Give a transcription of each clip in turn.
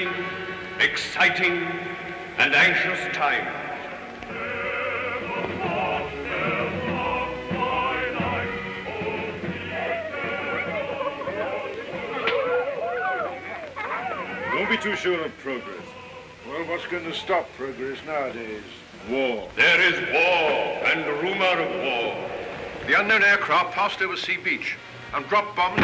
interesting, exciting, and anxious time. Don't be too sure of progress. Well, what's going to stop progress nowadays? War. There is war and rumor of war. The unknown aircraft passed over Sea Beach and dropped bombs.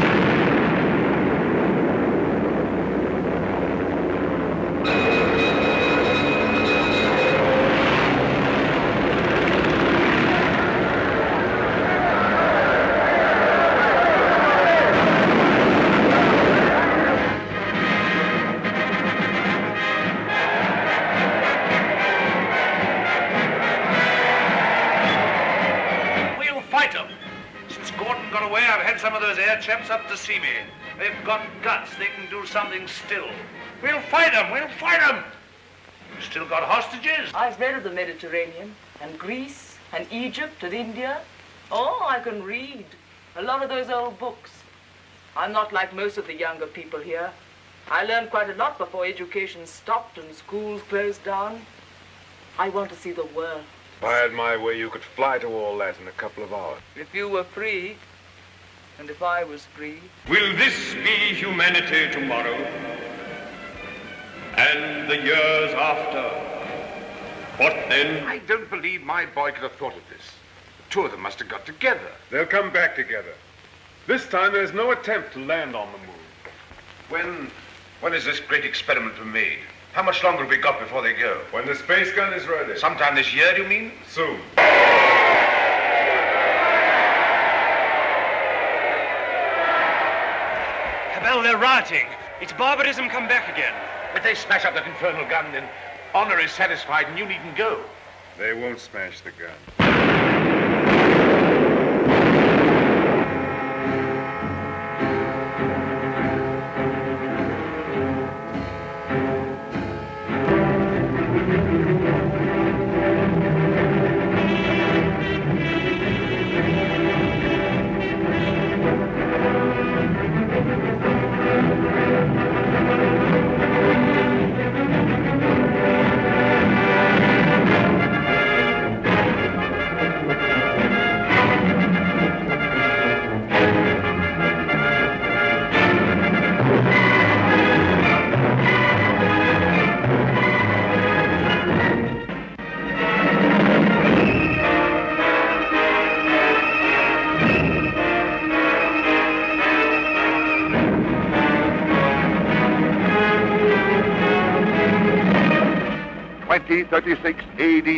Some of those air chaps up to see me. They've got guts. They can do something still. We'll fight them. We'll fight them. We've still got hostages. I've read of the Mediterranean and Greece and Egypt and India. Oh, I can read a lot of those old books. I'm not like most of the younger people here. I learned quite a lot before education stopped and schools closed down. I want to see the world. If I had my way, you could fly to all that in a couple of hours. If you were free, and if I was free. Will this be humanity tomorrow? And the years after? What then? I don't believe my boy could have thought of this. The two of them must have got together. They'll come back together. This time there's no attempt to land on the moon. When is this great experiment to be made? How much longer have we got before they go? When the space gun is ready. Sometime this year, do you mean? Soon. Well, they're rioting. It's barbarism come back again. If they smash up that infernal gun, then honor is satisfied and you needn't go. They won't smash the gun. AD,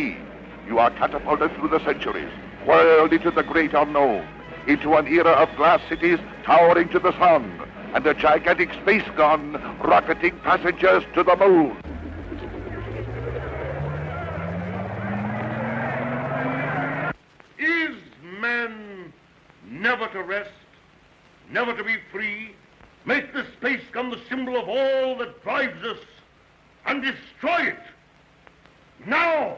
you are catapulted through the centuries, whirled into the great unknown, into an era of glass cities towering to the sun, and a gigantic space gun rocketing passengers to the moon. Is man never to rest, never to be free? Make the space gun the symbol of all that drives us, and destroy it. Now!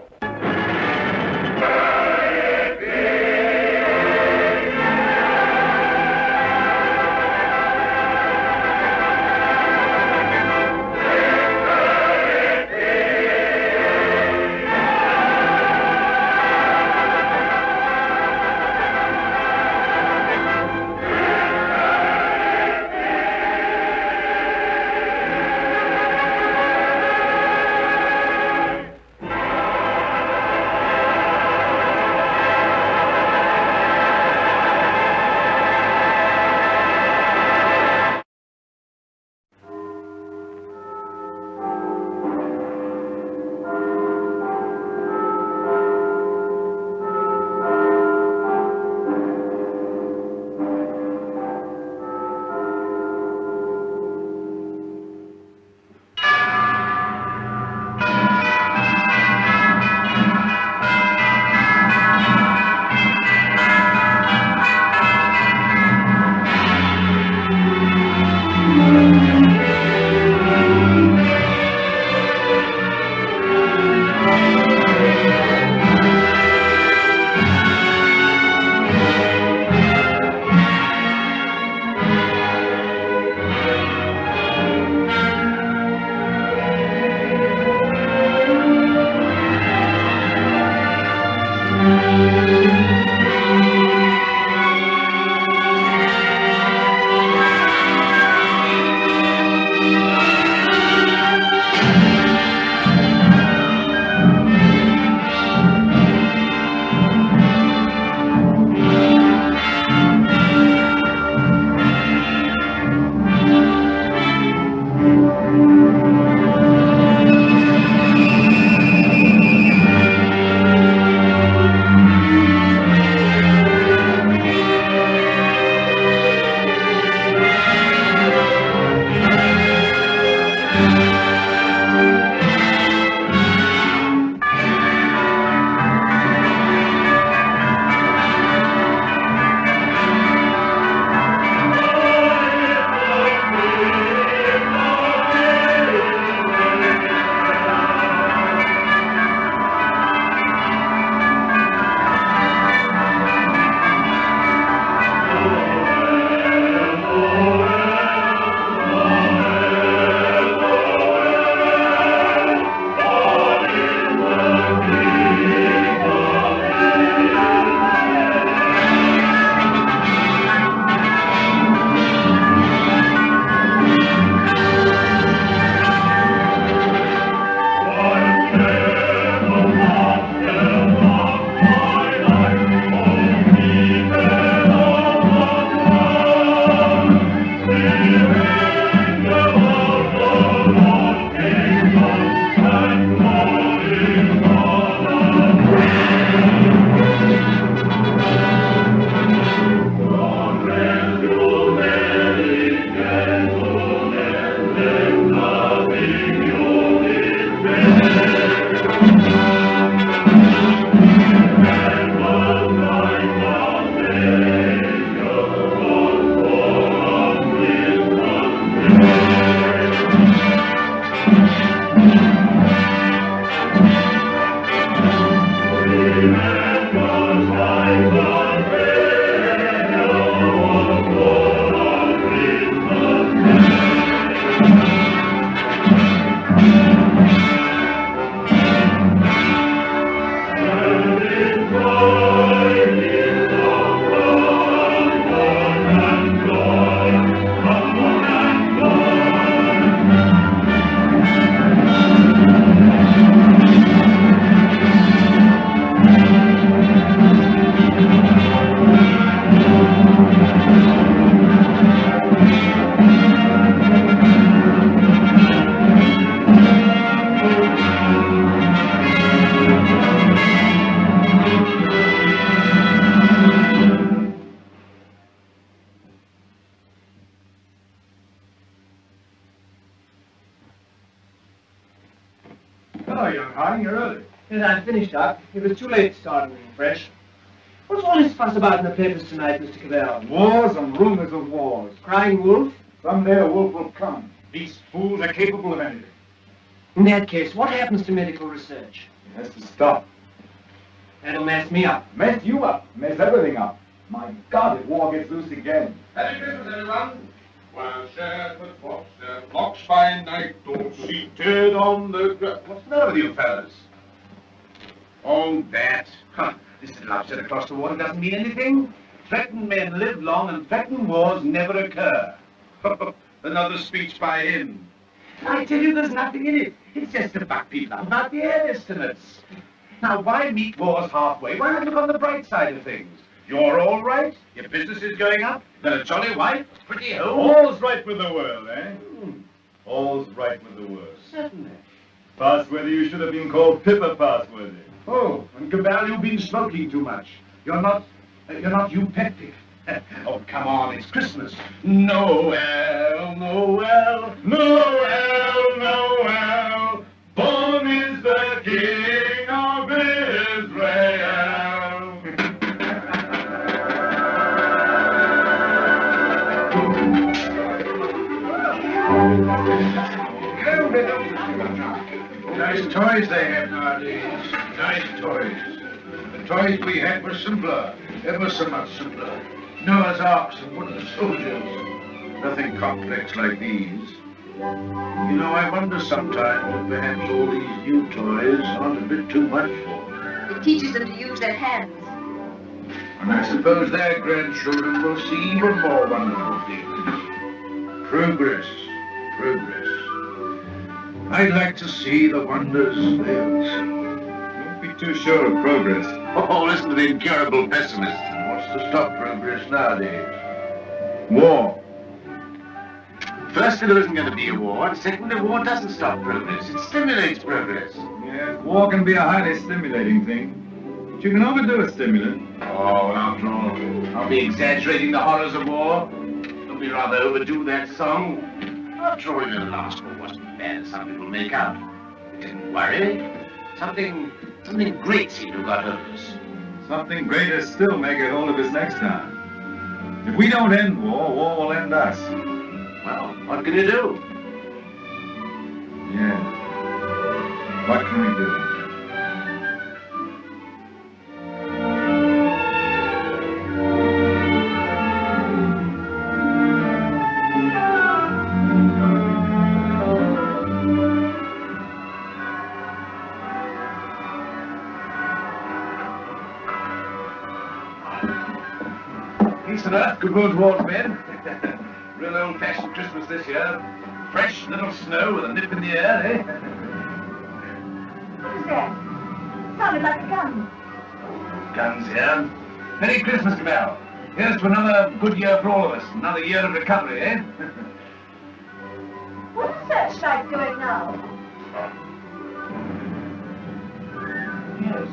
Hello, young Harding, you're early. Yes, I finished up. It was too late to start moving fresh. What's all this fuss about in the papers tonight, Mr. Cavell? Wars and rumors of wars. Crying wolf? Someday a wolf will come. These fools are capable of anything. In that case, what happens to medical research? It has to stop. That'll mess me up. Mess you up. Mess everything up. My God, if war gets loose again. Happy Christmas, everyone. While shepherds watch their flocks by night, all seated on the grass. What's the matter with you fellas? Oh, that. Huh. This little upset across the water doesn't mean anything. Threatened men live long and threatened wars never occur. Another speech by him. I tell you, there's nothing in it. It's just to buck people up about the air estimates. Now, why meet wars halfway? Why not look on the bright side of things? You're all right. Your business is going up. Got a jolly wife, pretty home. All's right with the world, eh? All's right with the world. Certainly. Passworthy, you should have been called Pippa Passworthy. Oh, and Cabal, you've been smoking too much. You're not eupeptic. Oh, come on, it's Christmas. Noel, Noel, Noel, Noel. Born is the King of Israel. Nice toys they have nowadays. Nice toys. The toys we had were simpler, ever so much simpler. Noah's arks and wooden soldiers. Nothing complex like these. You know, I wonder sometimes if perhaps all these new toys aren't a bit too much for them. It teaches them to use their hands. And I suppose their grandchildren will see even more wonderful things. Progress, progress. I'd like to see the wonders they'll see. Don't be too sure of progress. Oh, listen to the incurable pessimist. What's to stop progress nowadays? War. First, there isn't going to be a war, and second, the war doesn't stop progress. It stimulates progress. Yes, war can be a highly stimulating thing. But you can overdo a stimulant. Oh, after all, I'll be exaggerating the horrors of war. Don't we rather overdo that song? After all, the last war wasn't bad as some people make out. It didn't worry. Something great seemed to have got hold of us. Something greater still may get hold of us next time. If we don't end war, war will end us. Well, what can you do? Yes. What can we do? Peace and earth, good will towards men. Real old-fashioned Christmas this year. Fresh little snow with a nip in the air, eh? What is that? Sounded like a gun. Guns here. Merry Christmas, Cabal. Here's to another good year for all of us. Another year of recovery, eh? What's that sight doing now? Yes.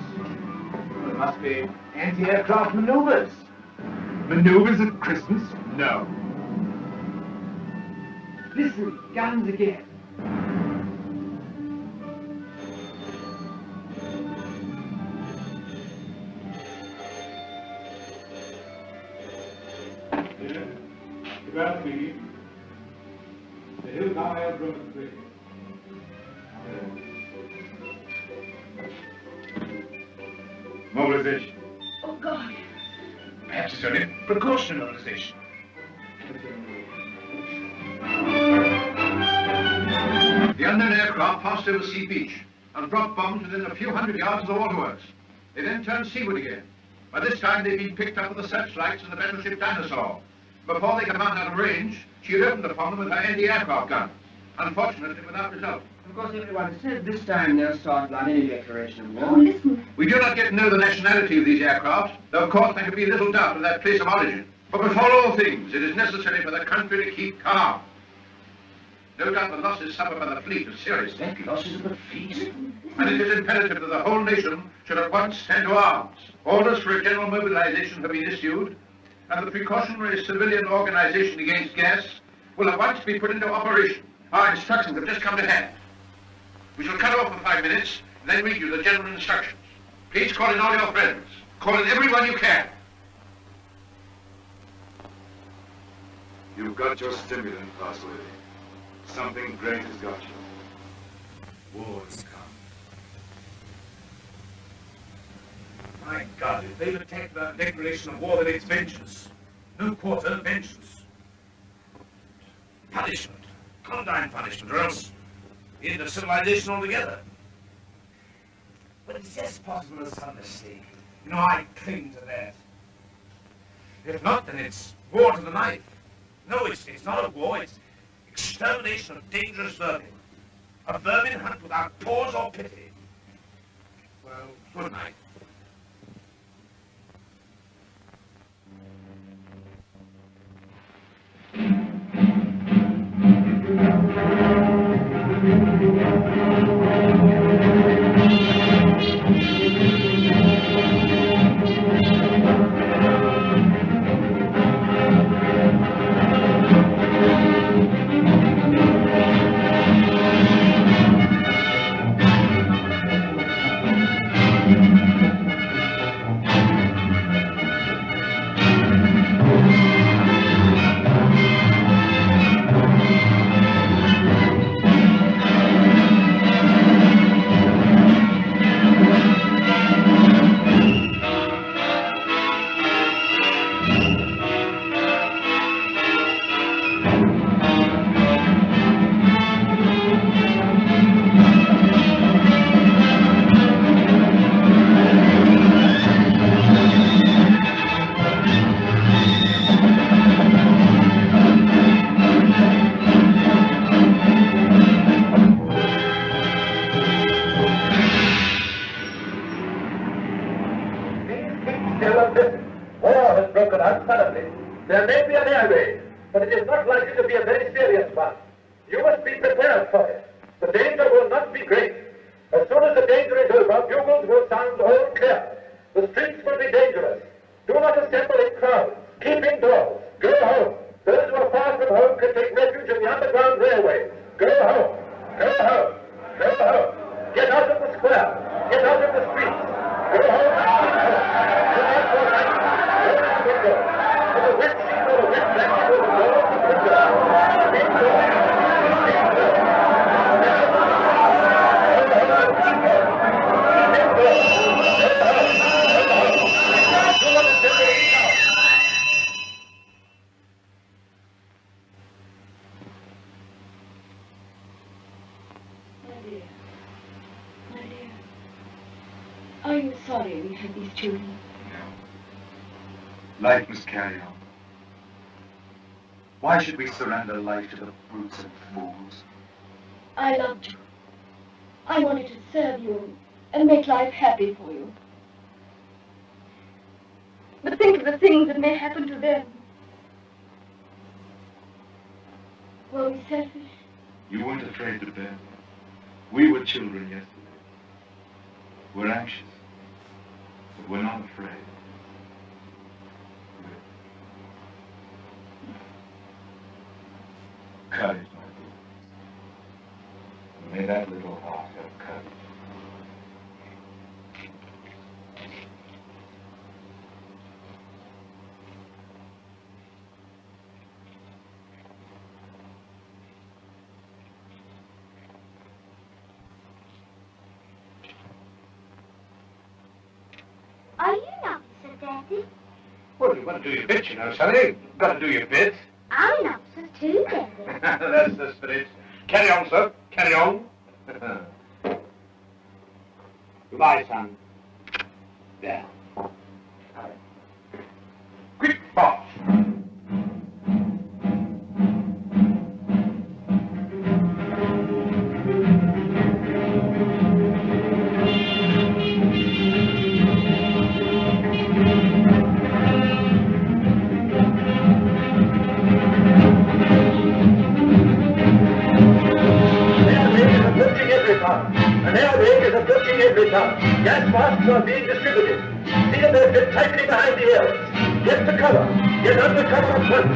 Well, it must be anti-aircraft maneuvers. Maneuvers at Christmas? No. Listen, guns again. About me, the hill now broken free. Mobilization. Oh, God. Perhaps it's only precautionary mobilization. The unknown aircraft passed over Sea Beach and dropped bombs within a few hundred yards of the waterworks. They then turned seaward again. By this time, they'd been picked up with the searchlights of the battleship Dinosaur. Before they could mount out of range, she had opened upon them with her anti-aircraft gun. Unfortunately, without result. Of course, everyone said this time they'll start on any declaration of Oh, war. listen. We do not yet know the nationality of these aircraft, though of course there can be little doubt of their place of origin. But before all things, it is necessary for the country to keep calm. No doubt the losses suffered by the fleet are serious. That losses of the fleet? And it is imperative that the whole nation should at once stand to arms. Orders for a general mobilization have been issued, and the precautionary civilian organization against gas will at once be put into operation. Our instructions have just come to hand. We shall cut off for 5 minutes, then read you the general instructions. Please call in all your friends. Call in everyone you can. You've got your stimulant, Parsley. Something great has got you. War's come. My God, if they've attacked the declaration of war, then it's vengeance. No quarter, vengeance. Punishment. Condign punishment, or else the end of civilization altogether. But it's just possible as some mistake. You know, I cling to that. If not, then it's war to the knife. No, it's not a war, it's extermination of dangerous vermin. A vermin hunt without pause or pity. Well, good night. There may be an air raid, but it is not likely to be a very serious one. You must be prepared for it. The danger will not be great. As soon as the danger is over, bugles will sound all clear. The streets will be dangerous. Do not assemble in crowds. Keep indoors. Go home. Those who are far from home can take refuge in the underground railways. Go home. Go home. Go home. Get out of the square. Get out of the streets. Go home and keep home. Do not go back. Go to the window. To the wet sheet or the wet blanket or the door of the window. Indoors. Indoors. Are you sorry we had these children? No. Life must carry on. Why should we surrender life to the brutes and fools? I loved you. I wanted to serve you and make life happy for you. But think of the things that may happen to them. Were we selfish? You weren't afraid to bear. We were children yesterday. We're anxious, but we're not afraid. Courage, my dear. May that little heart have courage. Are you an officer, Daddy? Well, you've got to do your bit, you know, Sonny. You've got to do your bit. I'm an officer too, Daddy. That's the spirit. Carry on, sir. Carry on. Goodbye, son. There. Quick march. An air raid is approaching every town. Gas masks are being distributed. See that they're fit tightly behind the ears. Get to cover. Get under cover at once.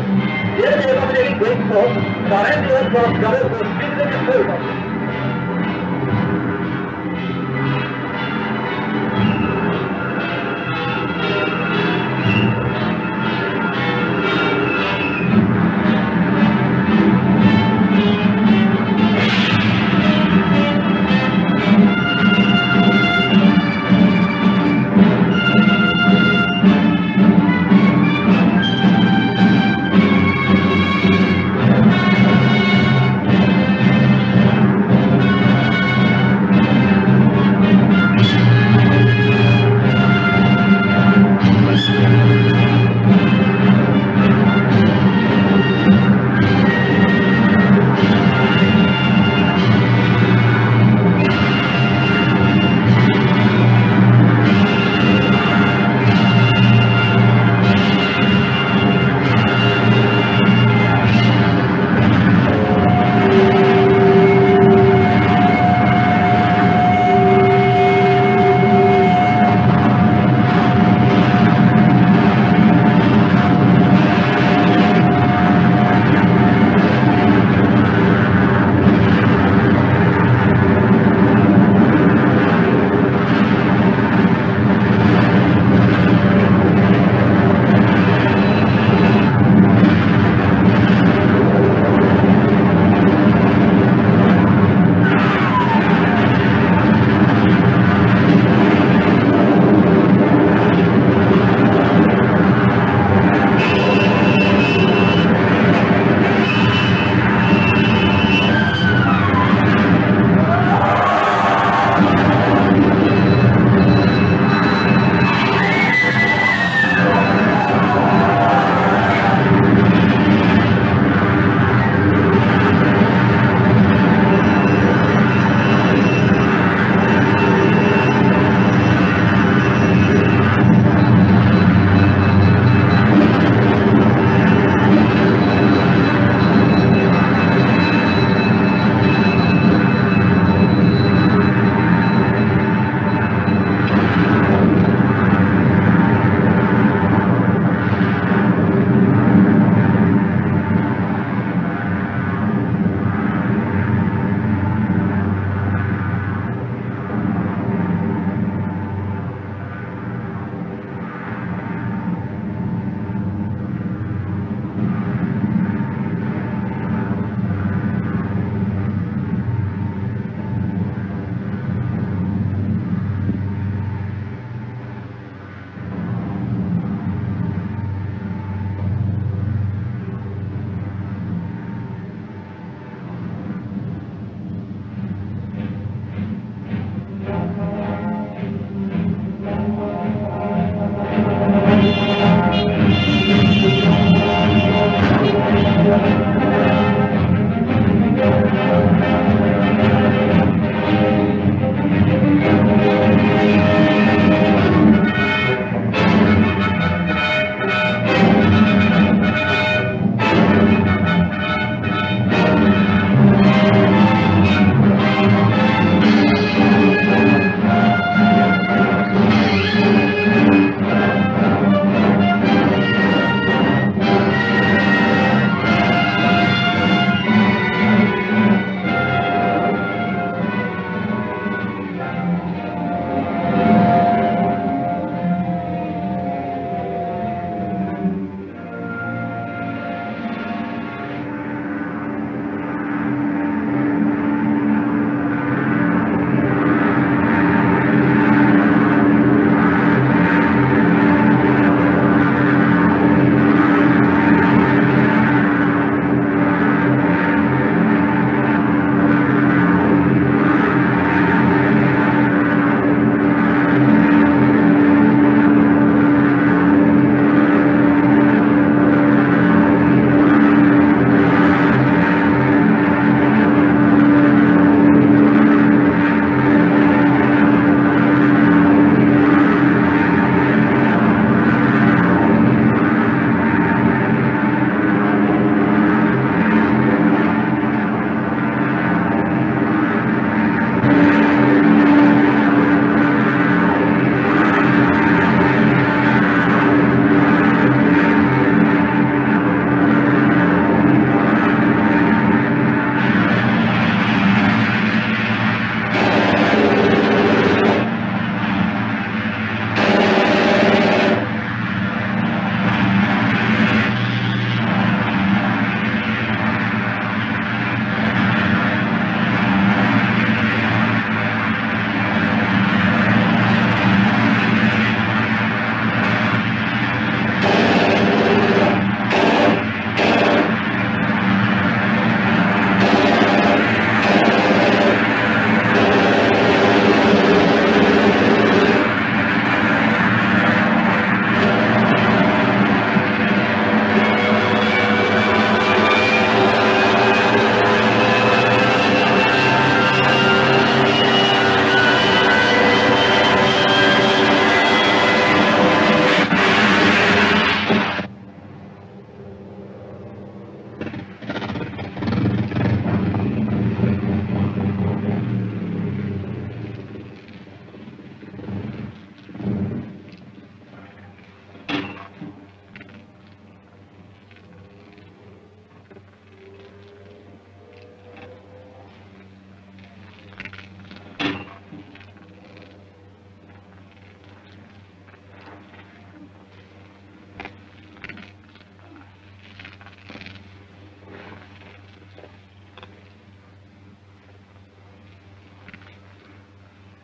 The enemy is not in any great force, and our anti-aircraft gunners will speedily dispose of them.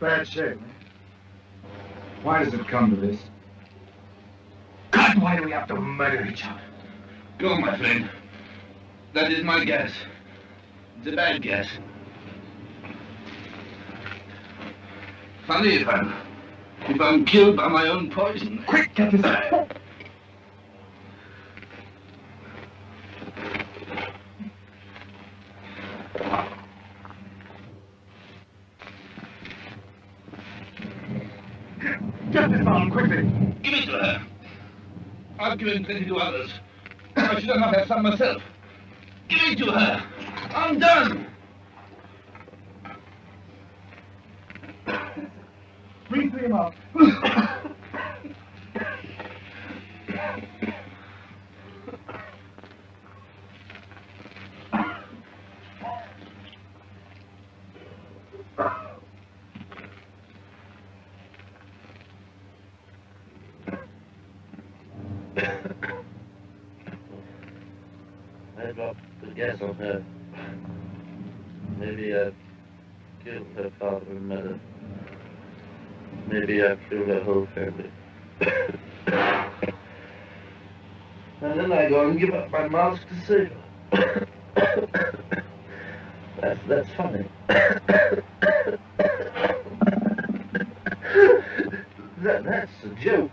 Bad shape, man. Why does it come to this? God, why do we have to murder each other? Go, my friend. That is my guess. It's a bad guess. Funny if I'm killed by my own poison. Quick, get this out. Get this on quickly. Give it to her. I've given plenty to others. I should not have some myself. Give it to her. I'm done. Bring him up. I dropped the gas on her. Maybe I killed her father and mother. Maybe I killed her whole family. And then I go and give up my mask to save her. That's funny. That's a joke.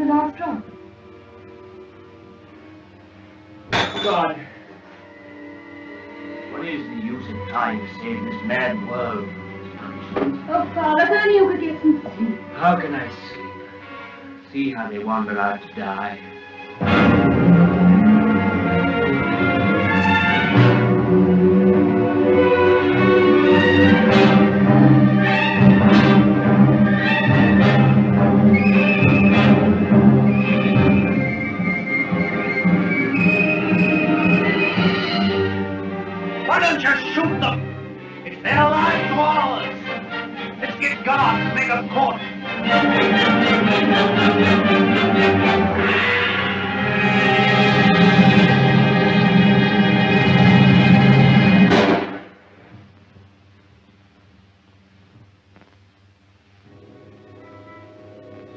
the last drop. God. What is the use of trying to save this mad world from his punishment? Oh, Father, if only you could get some sleep. How can I sleep? See how they wander out to die. Why don't you shoot them? It's their lives to ours. Let's get God to make a court.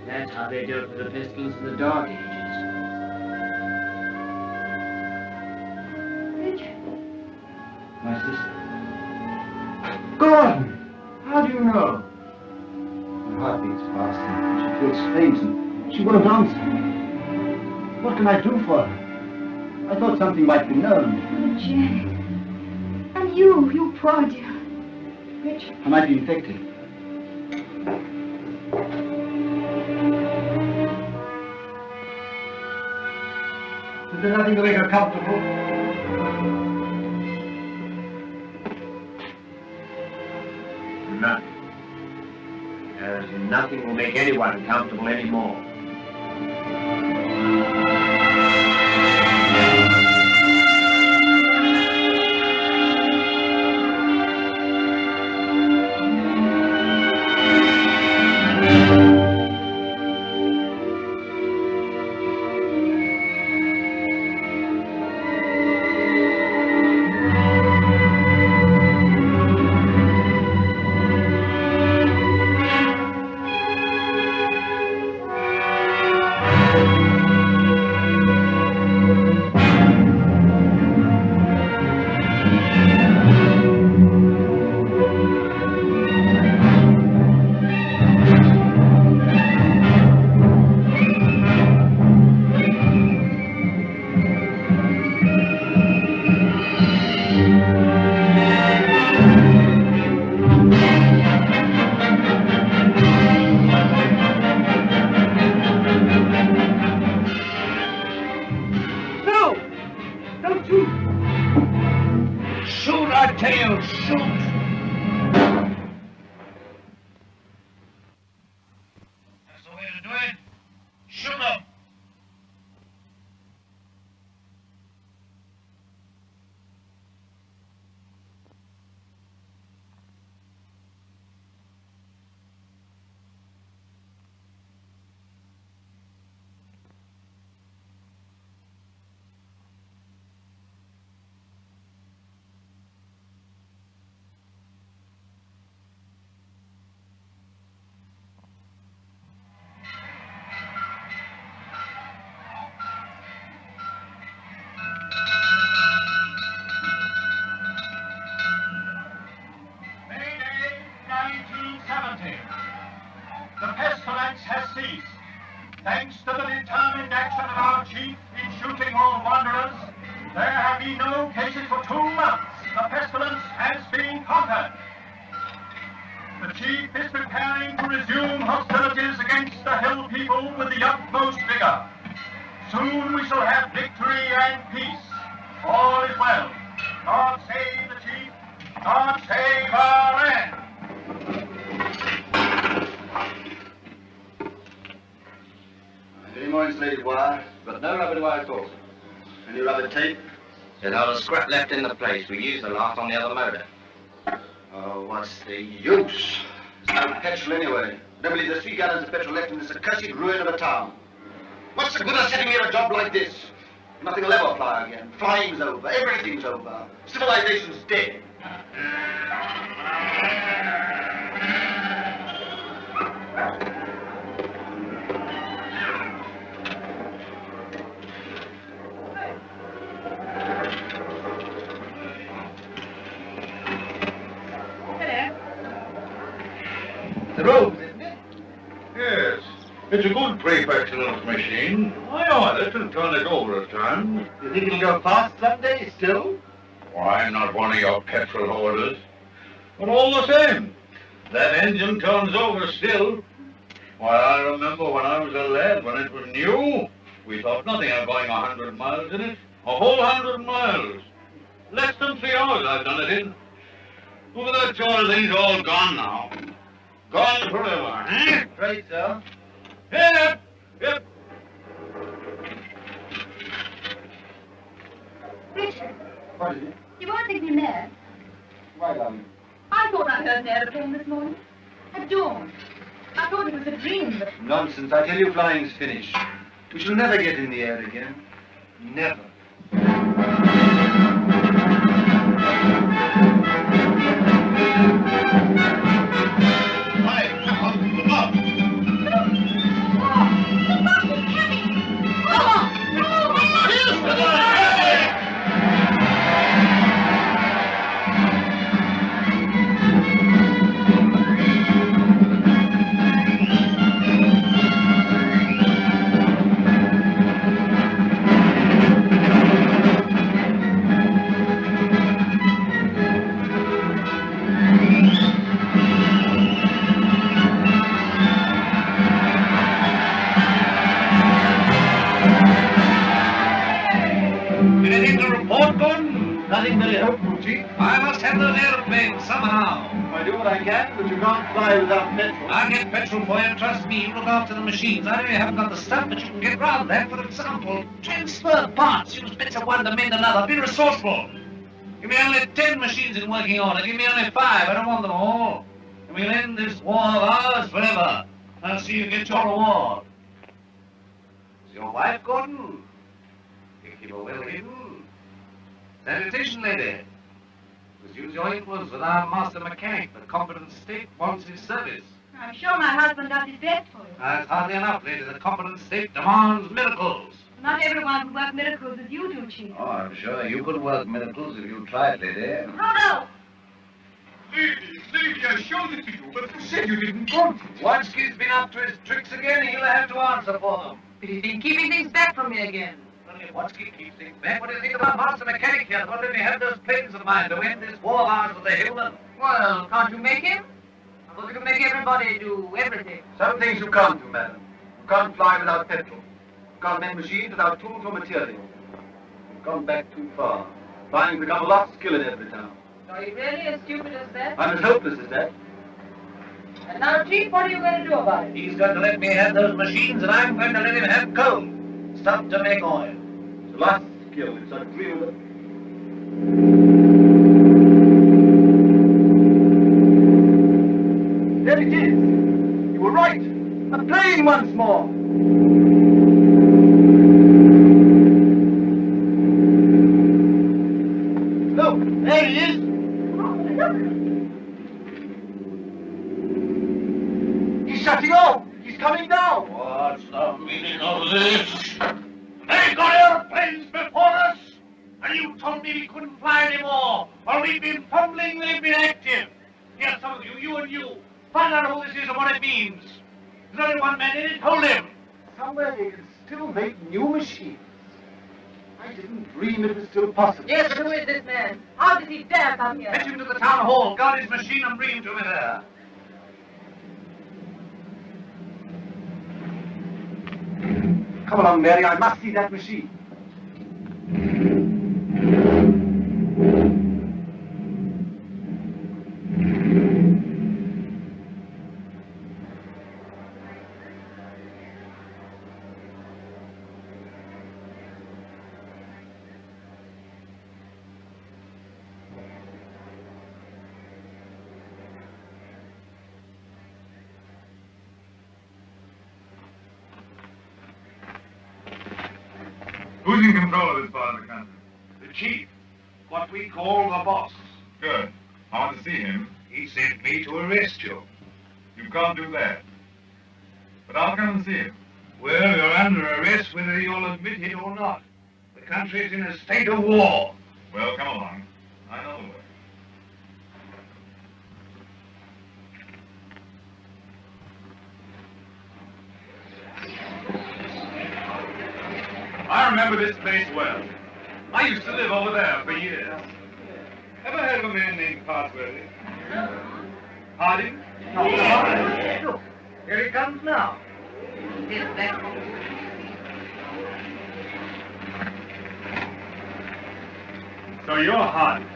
That's how they dealt with the pestilence in the Dark Ages. My sister. Gordon! How do you know? Her heart beats fast and she feels faint and she won't answer. What can I do for her? I thought something might be known. Oh, Janet. And you poor dear. Richard. I might be infected. Is there nothing to make her comfortable? Nothing. There's nothing will make anyone comfortable anymore. The pestilence has ceased. Thanks to the determined action of our chief in shooting all wanderers, there have been no cases for 2 months. The pestilence has been conquered. The chief is preparing to resume hostilities against the hill people with the utmost vigor. Soon we shall have victory and peace. All is well. God save the chief. God save our land. Any more insulated wire? But no rubber wire at all. Any rubber tape? There's not a scrap left in the place. We used the last on the other motor. Oh, what's the use? There's no petrol anyway. Nobody, there's 3 gallons of petrol left in this accursed ruin of a town. What's the good of sitting here a job like this? Nothing will ever fly again. Flying's over. Everything's over. Civilization's dead. Yes, it's a good prefect's little machine. I oil it and turn it over at times. You think it'll go fast someday still? Why, I'm not one of your petrol hoarders. But all the same, that engine turns over still. Why, I remember when I was a lad, when it was new, we thought nothing of going 100 miles in it. A whole 100 miles. Less than 3 hours I've done it in. Look at that sort of thing's all gone now. Gone forever, eh? Right, sir. Yep, yep. Richard, What is it? you won't think me mad. Why, darling? I thought I heard an aeroplane this morning. At dawn. I thought it was a dream, but... Nonsense. I tell you, flying's finished. We shall never get in the air again. Never. Anything to report, Gordon? Nothing very hopeful, Chief. I must have those aeroplanes somehow. I do what I can, but you can't fly without petrol. I'll get petrol for you, trust me. You look after the machines. I know you haven't got the stuff, but you can get round that. For example, transfer parts. Use bits of one to mend another. Be resourceful. Give me only 10 machines in working order. Give me only 5. I don't want them all. And we'll end this war of ours forever. I'll see you get your reward. Is your wife, Gordon? You keep her well hidden. Sanitation lady. Must use your influence with our master mechanic. The competent state wants his service. I'm sure my husband does his best for you. That's hardly enough, lady. The competent state demands miracles. Not everyone can work miracles as you do, Chief. Oh, I'm sure you could work miracles if you tried, lady. No! Lady, I showed it to you, but you said you didn't want it. Watsky's been up to his tricks again. He'll have to answer for them. But he's been keeping things back from me again. Well, if Watsky keeps things back, what do you think about master mechanic here? What if he had those planes of mine to end this war of ours with the Hillman? Well, can't you make him? I thought you could make everybody do everything. Some things you can't do, madam. You can't fly without petrol. You can't make machines without tools or material. You've gone back too far. Flying's become a lost skill in every town. Are you really as stupid as that? I'm as hopeless as that. And now, Chief, what are you going to do about it? He's going to let me have those machines, and I'm going to let him have coal. Stuff to make oil. It's a lost skill. It's a dream of it. There it is. You were right. A plane once more. Look, there he is. He's shutting off. He's coming down. What's the meaning of this? They've got airplanes before us, and you told me we couldn't fly anymore. While we've been fumbling, they've been active. Here, some of you, you and you, find out who this is and what it means. There's only one man in it. Hold him. Somewhere they can still make new machines. I didn't dream it was still possible. Yes, who is this man? How does he dare come here? Fetch him to the town hall, guard his machine, and bring him to me there. Come along, Mary. I must see that machine. Who's in control of this part of the country? The chief, what we call the boss. Good. I want to see him. He sent me to arrest you. You can't do that. But I'll come and see him. Well, you're under arrest whether you'll admit it or not. The country's in a state of war. Well, come along. I know the way. I remember this place well. I used to live over there for years. Ever heard of a man named Parsworthy? Harding? Look, here he comes now. So you're Harding.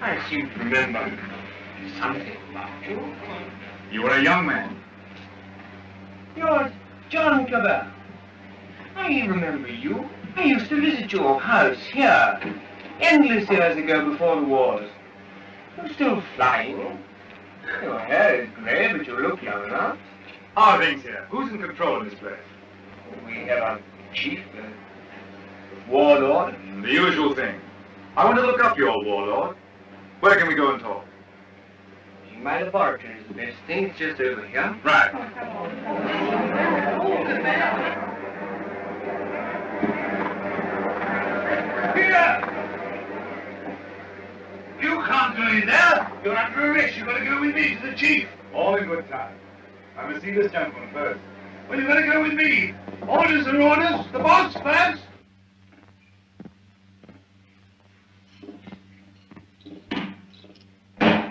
I seem to remember something about you. You were a young man. You're John Cavell. I remember you. I used to visit your house here, endless years ago before the wars. You're still flying. Your hair is grey, but you look young enough. How are things here? Who's in control of this place? We have a chief, a warlord. The usual thing. I want to look up your warlord. Where can we go and talk? My laboratory is the best thing. It's just over here. Right. Here! You can't go in there. You're under arrest. You've got to go with me to the chief. All in good time. I must see this gentleman first. Well, you've got to go with me. Orders are orders. The boss first.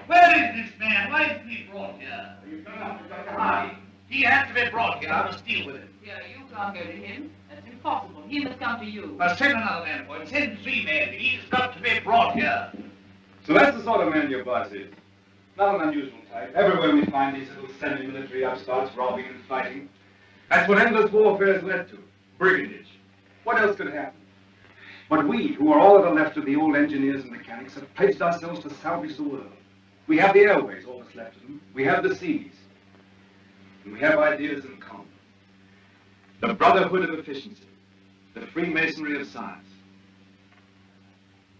Where is this man? Why isn't he brought here? You turn up to Dr. Harding. He has to be brought here. I must deal with him. Yeah, you can't go to him. That's impossible. He must come to you. Send another man for him. Send 3 men. He's got to be brought here. So that's the sort of man your boss is. Not an unusual type. Everywhere we find these little semi-military upstarts robbing and fighting. That's what endless warfare has led to. Brigandage. What else could happen? But we, who are all that are left of the old engineers and mechanics, have pledged ourselves to salvage the world. We have the airways, all that's left of them. We have the seas. And we have ideas in common. The brotherhood of efficiency. The Freemasonry of science.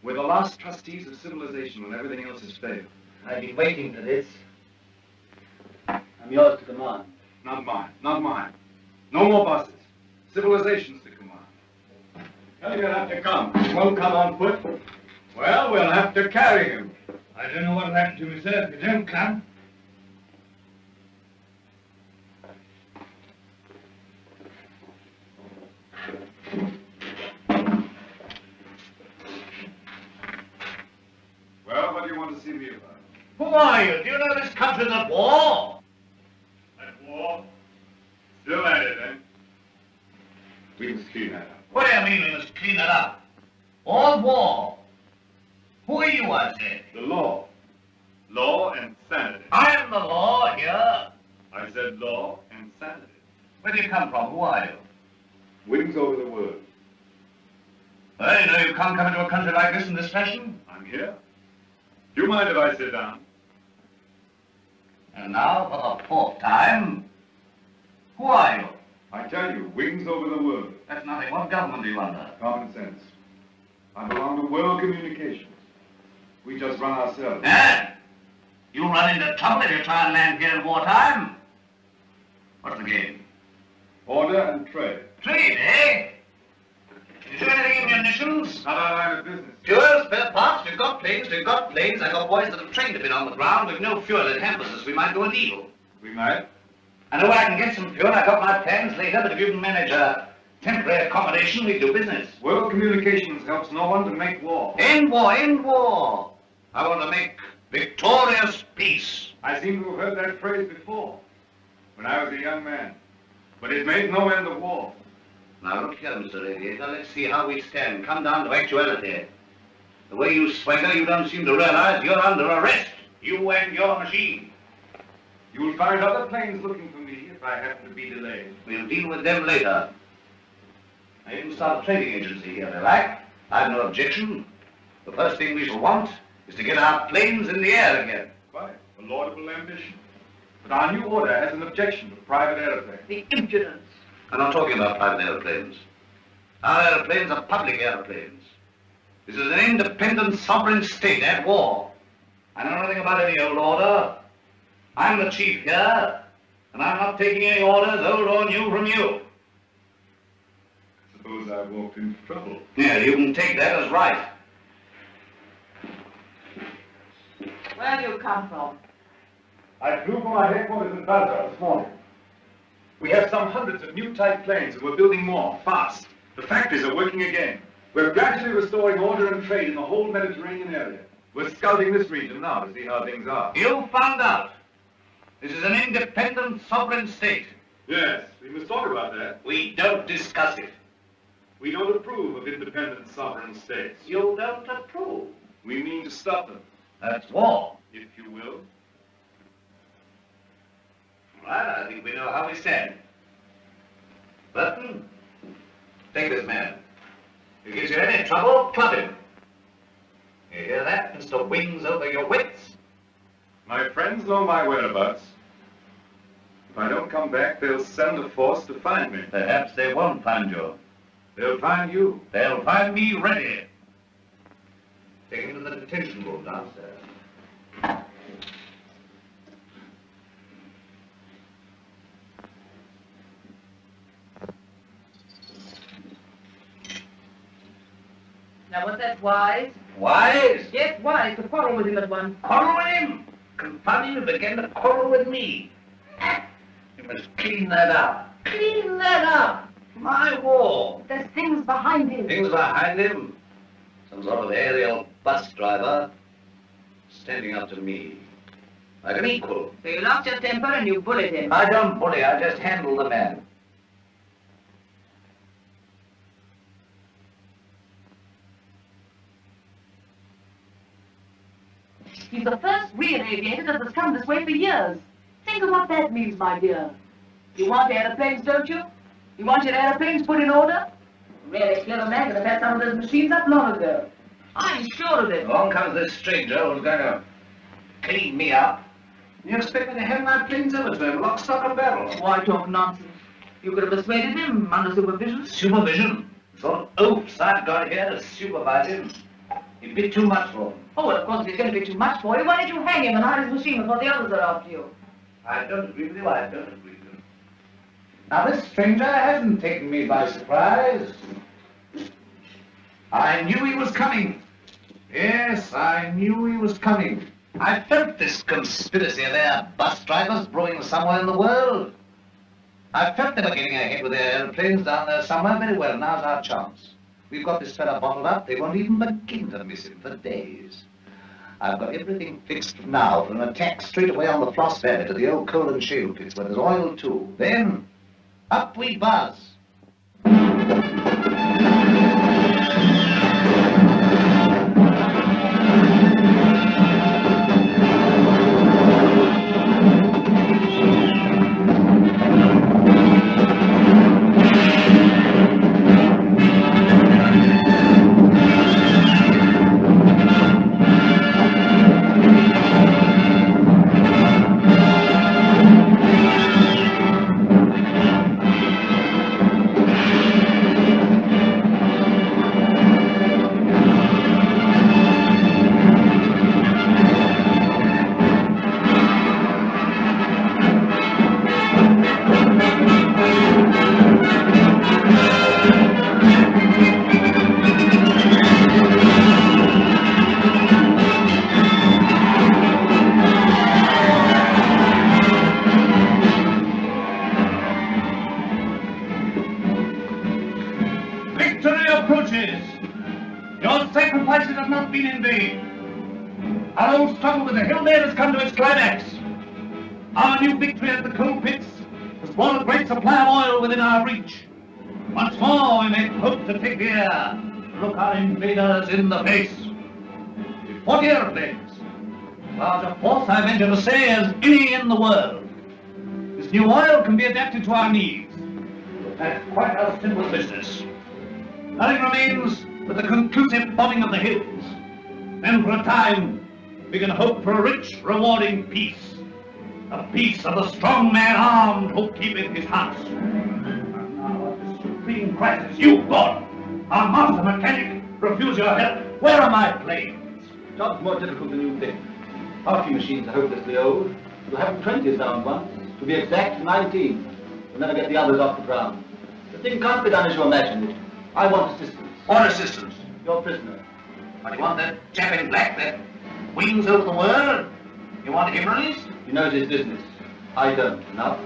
We're the last trustees of civilization when everything else has failed. I've been waiting for this. I'm yours to command. Not mine. Not mine. No more buses. Civilization's to command. Well, you'll have to come. Won't come on foot. Well, we'll have to carry him. I don't know what'll happen to me, sir, if you don't come. Well, what do you want to see me about? Who are you? Do you know this country's at war? At war? Still at it, eh? We must clean that up. What do you mean we must clean it up? All war. Who are you, I said? The law. Law and sanity. I am the law here. I said law and sanity. Where do you come from? Who are you? Wings over the world. Well, you know you can't come into a country like this in this fashion. I'm here. Do you mind if I sit down? And now, for the 4th time, who are you? I tell you, wings over the world. That's nothing. What government are you under? Common sense. I belong to world communications. We just run ourselves. Eh? You run into trouble if you try and land here in wartime. What's the game? Order and trade. Trade, eh? You do anything in munitions? Not our line of business. Fuel, spare parts, we've got planes. I got boys that have trained a bit on the ground. We've no fuel that hampers us. We might go a deal. We might. I know I can get some fuel. I got my plans later, but if you can manage a temporary accommodation, we do business. World communications helps no one to make war. End war, end war. I want to make victorious peace. I seem to have heard that phrase before, when I was a young man. But it made no end of war. Now look here, Mr. Radiator, let's see how we stand. Come down to actuality. The way you swagger, you don't seem to realize you're under arrest. You and your machine. You'll find other planes looking for me if I happen to be delayed. We'll deal with them later. I even start a trading agency here, if you like. I've no objection. The first thing we shall want is to get our planes in the air again. Quite a laudable ambition. But our new order has an objection to private aeroplanes. The impudence. I'm not talking about private aeroplanes. Our aeroplanes are public aeroplanes. This is an independent sovereign state at war. I know nothing about any old order. I'm the chief here, and I'm not taking any orders, old or new, from you. Suppose I walked into trouble. Yeah, you can take that as right. Where do you come from? I flew from my headquarters in Basra this morning. We have some hundreds of new type planes, and we're building more, fast. The factories are working again. We're gradually restoring order and trade in the whole Mediterranean area. We're scouting this region now to see how things are. You found out. This is an independent, sovereign state. Yes, we must talk about that. We don't discuss it. We don't approve of independent sovereign states. You don't approve. We mean to stop them. That's war. If you will. Well, I think we know how we stand. Burton, take this man. If he gives you any trouble, club him. You hear that, Mr. Wings over your wits? My friends know my whereabouts. If I don't come back, they'll send a force to find me. Perhaps they won't find you. They'll find you. They'll find me ready. Take him to the detention room downstairs. Now, was that wise? Wise? Yes, wise, to quarrel with him at once. Quarrel with him? Confound him, began to quarrel with me. You must clean that up. Clean that up. My war. There's things behind him. Things behind him. Some sort of aerial bus driver standing up to me. Like an equal. So you lost your temper and you bullied him. I don't bully, I just handle the man. He's the first real aviator that has come this way for years. Think of what that means, my dear. You want aeroplanes, don't you? You want your aeroplanes put in order? A really clever man could have had some of those machines up long ago. I'm sure of it. Along comes this stranger who's going to clean me up. You expect me to hand my planes over to him, lock, stock, and barrel? Why talk nonsense? You could have persuaded him under supervision. Supervision? Sort of oafs I've got here to supervise him. He'd be too much for him. Oh, well, of course, if he's going to be too much for you, why don't you hang him and hide his machine before the others are after you? I don't agree with you, I don't agree with you. Now, this stranger hasn't taken me by surprise. I knew he was coming. Yes, I knew he was coming. I felt this conspiracy of their bus drivers brewing somewhere in the world. I felt they were getting ahead with their airplanes down there somewhere. Very well, now's our chance. We've got this fella bottled up, they won't even begin to miss him for days. I've got everything fixed now for an attack straight away on the Floss Valley to the old coal and shale pits where there's oil too. Then, up we buzz. Our old struggle with the hill there has come to its climax. Our new victory at the coal pits has brought a great supply of oil within our reach. Once more we may hope to take the air, look our invaders in the face. With 40 airplanes, large a force I venture to say as any in the world. This new oil can be adapted to our needs. That's quite a simple business. Nothing remains but the conclusive bombing of the hills. Then for a time, we can hope for a rich, rewarding peace. A peace of the strong man armed who keepeth his house. And now at this supreme crisis, you, God, our master mechanic, refuse your help. Where are my planes? Job's more difficult than you think. Our few machines are hopelessly old. You'll have 20 down once. To be exact, 19. You'll never get the others off the ground. The thing can't be done as you imagine it. I want assistance. What assistance? Your prisoner. What, you want that chap in black that wings over the world? You want him released? He knows his business. I don't. Enough?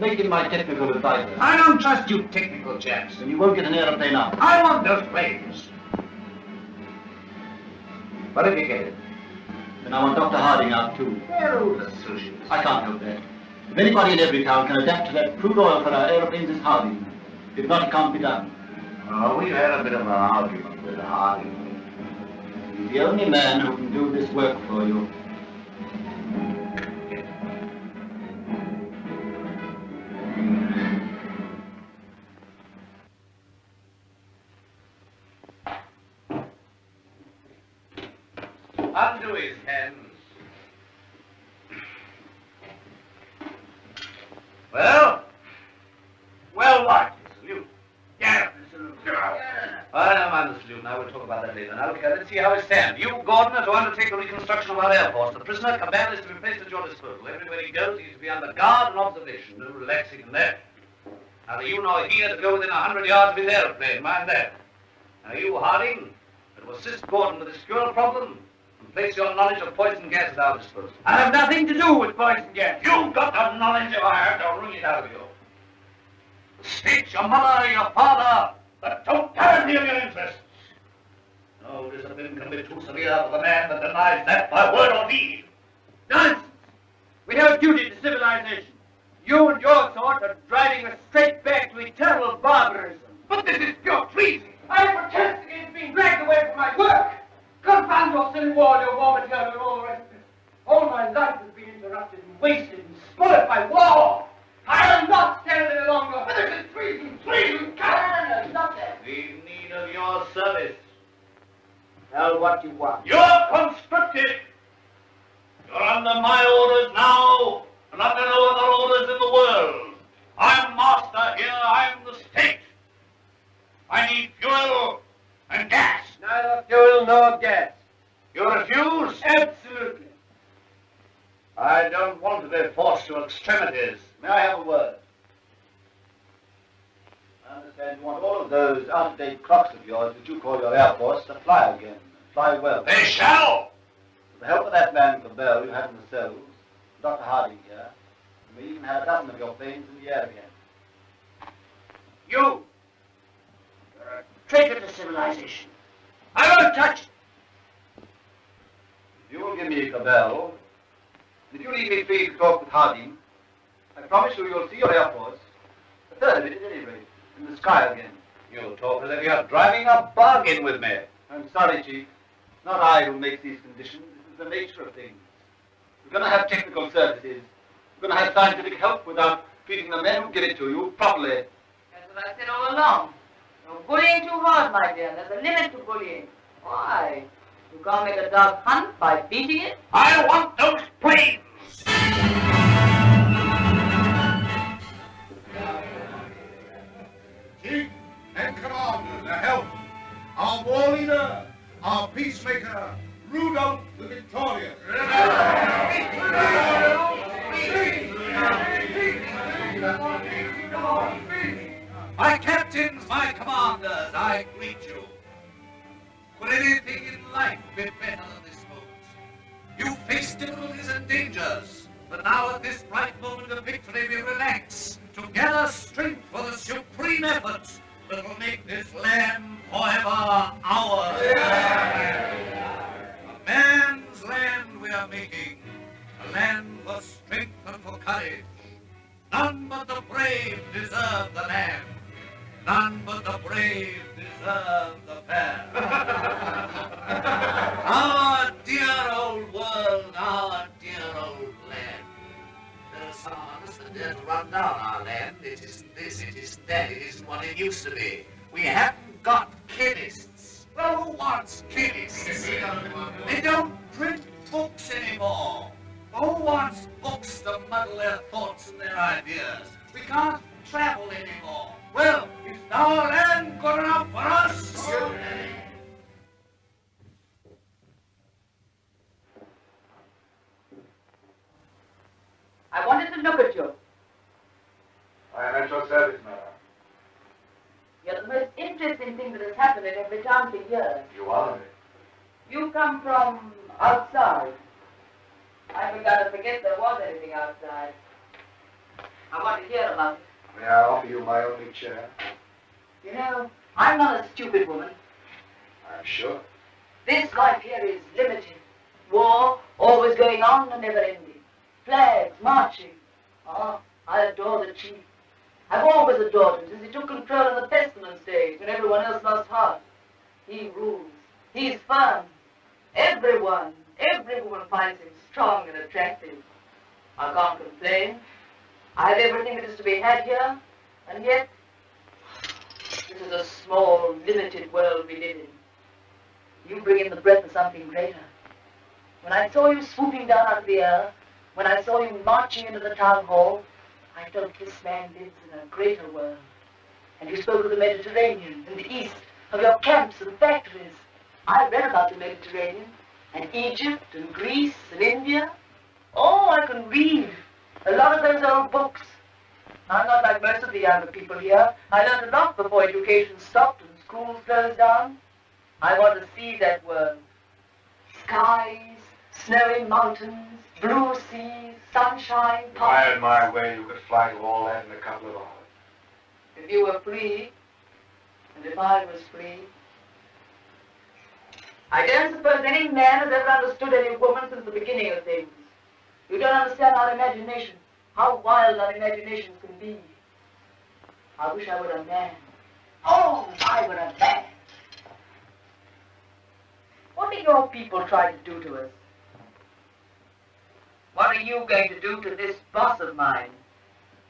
Make him my technical advisor. I don't trust you technical chaps. Then you won't get an aeroplane out. I want those planes. But if you get it, then I want Dr. Harding out too. They're old associates. I can't help that. If anybody in every town can adapt to that crude oil for our aeroplanes, it's Harding. If not, it can't be done. Oh, we had a bit of an argument with Harding. He's the only man who can do this work for you. Undo his hands. Well? Well, what? Salute. Yeah, salute. I don't mind the salute now. We'll talk about that later. Now, okay, let's see how we stand. You, Gordon, are to undertake the reconstruction of our air force. The prisoner, Cabell, is to be placed at your disposal. Everywhere he goes, he is to be under guard and observation. No relaxing in that. Now, you know he is to go within 100 yards of his aeroplane. Mind that. Now, you, Harding, are to assist Gordon with this fuel problem. Place your knowledge of poison gas at our disposal. I have nothing to do with poison gas. You've got the knowledge if I have to wring it out of you. The state, your mother, your father, the totality of your interests. No discipline can be too severe for the man that denies that by word or deed. Nonsense! We have a duty to civilization. You and your sort are driving us straight back to eternal barbarism. But this is pure treason. I protest against being dragged away from my work. Confound your civil war, your war material, and all the rest of it. All my life has been interrupted and wasted and spoiled by war. I'll not stand any longer. But this is treason, treason, cannon, not that. We need of your service. Tell what you want. You're conscripted. You're under my orders now, and under no other orders in the world. I'm master here, I'm the state. I need fuel and gas. Neither fuel nor gas. You refuse? Absolutely. I don't want to be forced to extremities. May I have a word? I understand you want all of those out-of-date clocks of yours that you call your Air Force to fly again. Fly well. They shall! With the help of that man Cabell you had in the cells, Dr. Harding here, you may even have a dozen of your planes in the air again. You! You're a traitor to civilization. I won't touch it. If you will give me Cabell, if you leave me free to talk with Harding, I promise you you'll see your Air Force, a third of it at any rate, in the sky again. You talk as if you're driving a bargain with me. I'm sorry, Chief. It's not I who makes these conditions. This is the nature of things. We're going to have technical services. We're going to have scientific help without treating the men who give it to you properly. That's what I said all along. You're bullying too hard, my dear. There's a limit to bullying. Why? You can't make a dog hunt by beating it? I want those planes! Chief and Commander, the help, our war leader, our peacemaker, Rudolph the Victorious. My captains, my commanders, I greet you. Could anything in life be better than this moment? You faced difficulties and dangers, but now at this bright moment of victory we relax to gather strength for the supreme effort that will make this land forever ours. A man's land we are making, a land for strength and for courage. None but the brave deserve the land. None but the brave deserve the fair. Our dear old world, our dear old land. There are some of us that dare to run down our land. It isn't this, it isn't that, it isn't what it used to be. We haven't got chemists. Well, who wants chemists? They don't print books anymore. Who wants books to muddle their thoughts and their ideas? We can't travel anymore. Well, is our land good enough for us? I wanted to look at you. I am at your service, madam. You're the most interesting thing that has happened in every town for years. You are. You come from outside. I began to forget there was anything outside. I want to hear about it. May I offer you my only chair? You know, I'm not a stupid woman. I'm sure. This life here is limited. War, always going on and never ending. Flags, marching. Oh, I adore the chief. I've always adored him since he took control of the pestilence days when everyone else lost heart. He rules. He's firm. Every woman finds him strong and attractive. I can't complain. I have everything that is to be had here, and yet this is a small, limited world we live in. You bring in the breath of something greater. When I saw you swooping down out of the air, when I saw you marching into the town hall, I felt this man lives in a greater world. And you spoke of the Mediterranean and the East, of your camps and factories. I read about the Mediterranean, and Egypt and Greece and India. Oh, I can read a lot of those old books. I'm not like most of the younger people here. I learned a lot before education stopped and schools closed down. I want to see that world. Skies, snowy mountains, blue seas, sunshine, If I had my way, you could fly to all that in a couple of hours. If you were free, and if I was free. I don't suppose any man has ever understood any woman since the beginning of things. You don't understand our imagination, how wild our imaginations can be. I wish I were a man. Oh, if I were a man. What do your people try to do to us? What are you going to do to this boss of mine?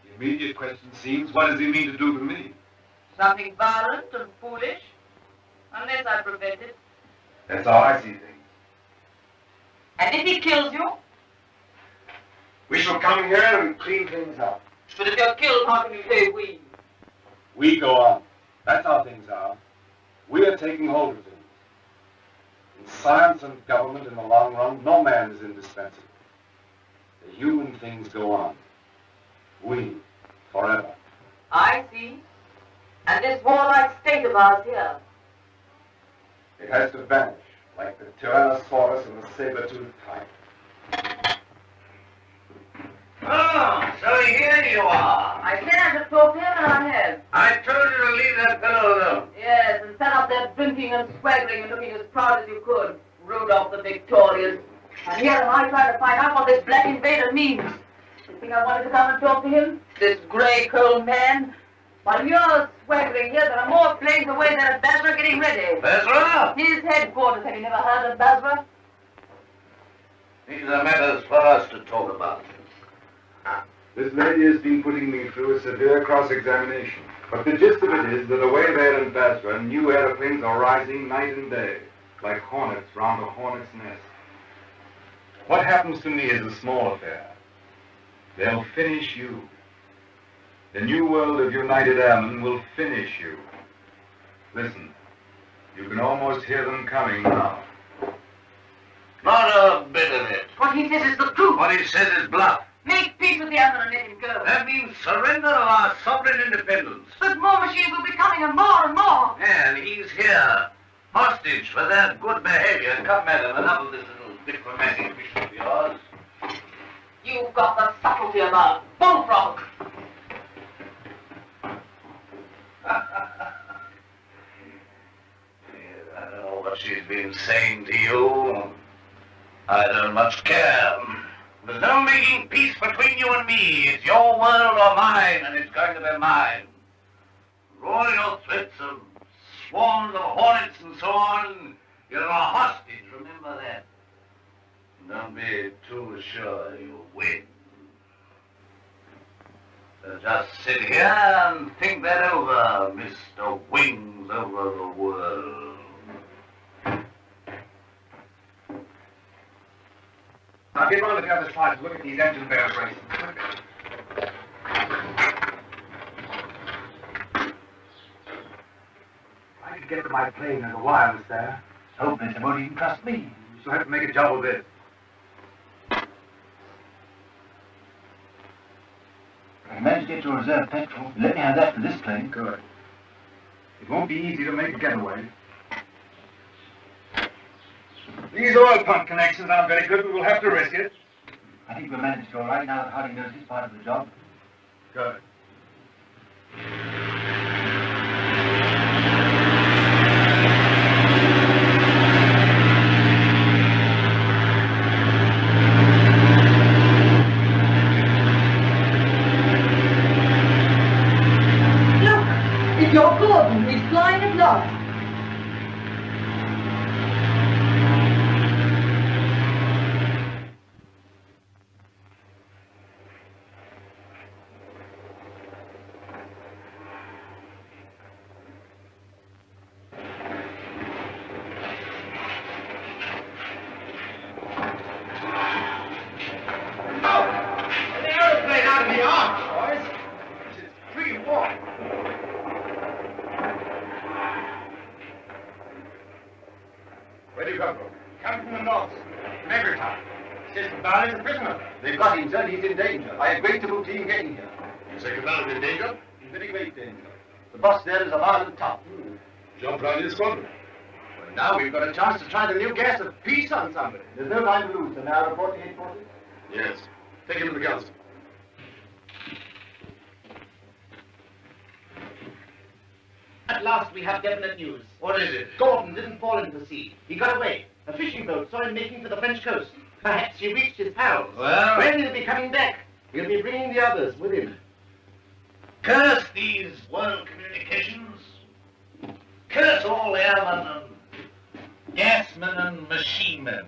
The immediate question seems, what does he mean to do to me? Something violent and foolish? Unless I prevent it. That's how I see things. And if he kills you? We shall come here and clean things up. But if you're killed, how can you say we? We go on. That's how things are. We are taking hold of things. In science and government, in the long run, no man is indispensable. The human things go on. We, forever. I see. And this warlike state of ours here. It has to vanish, like the Tyrannosaurus and the saber-toothed tiger. Oh, so here you are. I said I should talk to him, and I have. I told you to leave that fellow alone. Yes, and set up there drinking and swaggering and looking as proud as you could. Rudolph the Victorious. And here am I trying to find out what this black invader means. You think I wanted to come and talk to him? This grey, cold man? While you're swaggering here, there are more flames away there at Basra getting ready. Basra? His headquarters. Have you never heard of Basra? These are matters for us to talk about. This lady has been putting me through a severe cross-examination. But the gist of it is that away there in Basra, new aeroplanes are rising night and day, like hornets round a hornet's nest. What happens to me is a small affair. They'll finish you. The new world of United Airmen will finish you. Listen, you can almost hear them coming now. Not a bit of it. What he says is the truth. What he says is bluff. Make peace with the other and let him go. That means surrender of our sovereign independence. But more machines will be coming and more. And he's here, hostage for their good behavior. Come, madam, enough of this little diplomatic mission of yours. You've got the subtlety of a bullfrog. I don't know what she's been saying to you. I don't much care. There's no making peace between you and me. It's your world or mine, and it's going to be mine. Roll your threats of swarms of hornets and so on. You're a hostage, remember that. Don't be too sure you'll win. So just sit here and think that over, Mr. Wings over the world. Now get round to the other side to look at these engine bells racing. I could get to my plane and the wireless there. Hopeless, they won't even trust me. You shall have to make a job of it. I managed to get your reserve petrol. Let me have that for this plane. Good. It won't be easy to make a getaway. These oil pump connections aren't very good, but we'll have to risk it. I think we'll manage it all right now that Harding knows his part of the job. Good. It's your Gordon. He's flying at last. An aeroplane out of the arch, boys. It's pretty warm. Where do you come from? Come from the north. From Evertown. Says Cabal is a prisoner. They've got him, sir. He's in danger. I agreed to move to him getting here. You say Cabal is in danger? In very great danger. The boss there is a violent top. Jump round his squadron. Well, now we've got a chance to try the new gas of peace on somebody. There's no time to lose, so now report to headquarters. Yes. Take him to the council. At last we have definite news. What is it? Gordon didn't fall into the sea. He got away. A fishing boat saw him making for the French coast. Perhaps he reached his pals. Well? When he'll be coming back, he'll be bringing the others with him. Curse these world communications. Curse all airmen and gasmen and machine men.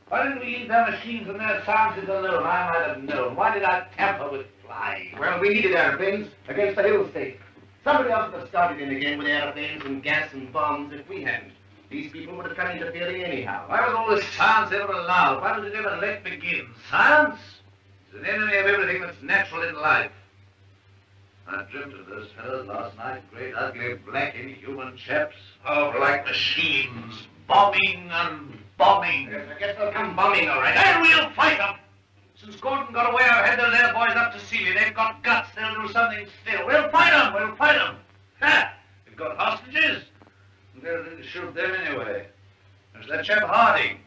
Why didn't we leave their machines and their sciences alone? I might have known. Why did I tamper with flying? Well, we needed airplanes against the hill state. Somebody else would have started in again with airplanes and gas and bombs if we hadn't. These people would have come interfering anyhow. Why was all this science ever allowed? Why was it ever let begin? Science is an enemy of everything that's natural in life. I dreamt of those fellows last night, great, ugly, black, inhuman chaps, powerful like machines, bombing and bombing. Yes, I guess they'll come bombing all right. And we'll fight them! Since Gordon got away, I've had those air boys up to see me. They've got guts. They'll do something still. We'll fight them! We'll fight them! Ha! We've got hostages. They'll shoot them anyway. There's that chap Harding.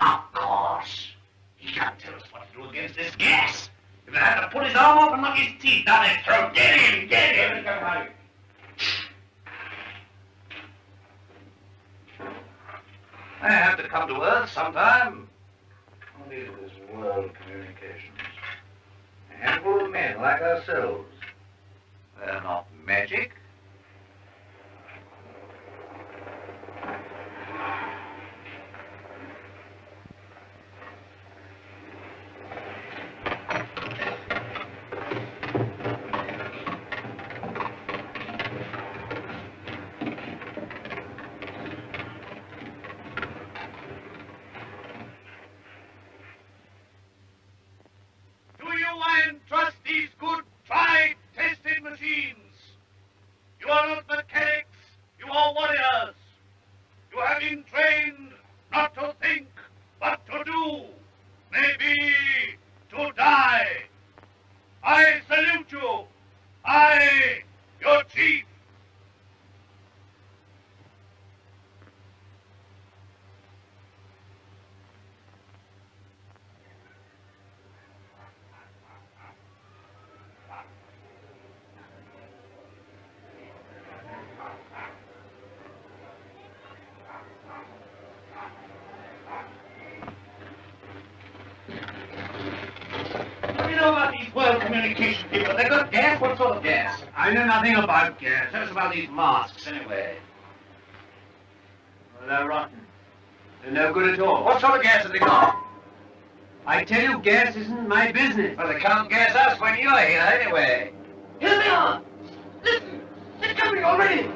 Of course. He can't tell us what to do against this gas. If I had to pull his arm off and knock his teeth down his throat. Get him! Get him! I have to come to Earth sometime. What is this world communications? A handful of men like ourselves. They're not magic. Trust these good, tried, tested machines. You are not mechanics, you are warriors. You have been trained not to think, but to do. Maybe to die. I salute you. I, your chief. World communication people. They got gas? What sort of gas? I know nothing about gas. Tell us about these masks, anyway. Well, they're rotten. They're no good at all. What sort of gas have they got? I tell you, gas isn't my business. Well, they can't gas us when you're here, anyway. Here they are. Listen, they're coming already.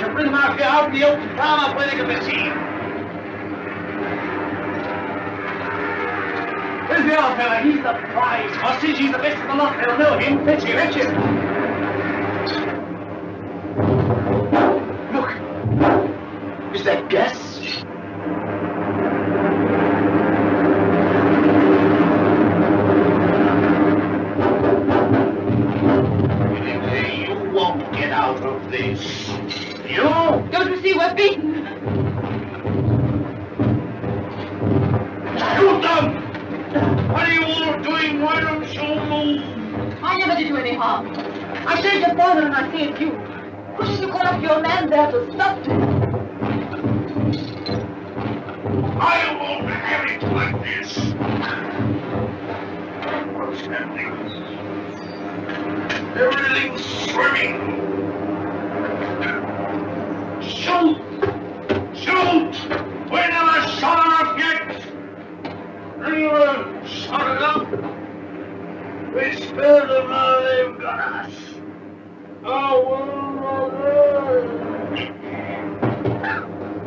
should bring them out here out in the open farm where they can be seen. Where's the other fella? He's the prize hostage. He's the best of the lot. They'll know him. Fetch him, fetch him. Look. Is that gas? You won't get out of this. You? Don't you see we're beaten? Shoot them! What are you all doing? Why don't you move? I never did you any harm. I saved your father and I saved you. Couldn't you call up your man there to stop me? I won't have it like this. What's happening? Everything's swimming. Shoot! Shoot! We never shot enough yet. Anyone shot enough? We spared them, now they've got us.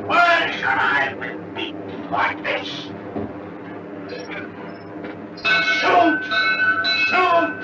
Why should I be beaten like this? Shoot! Shoot!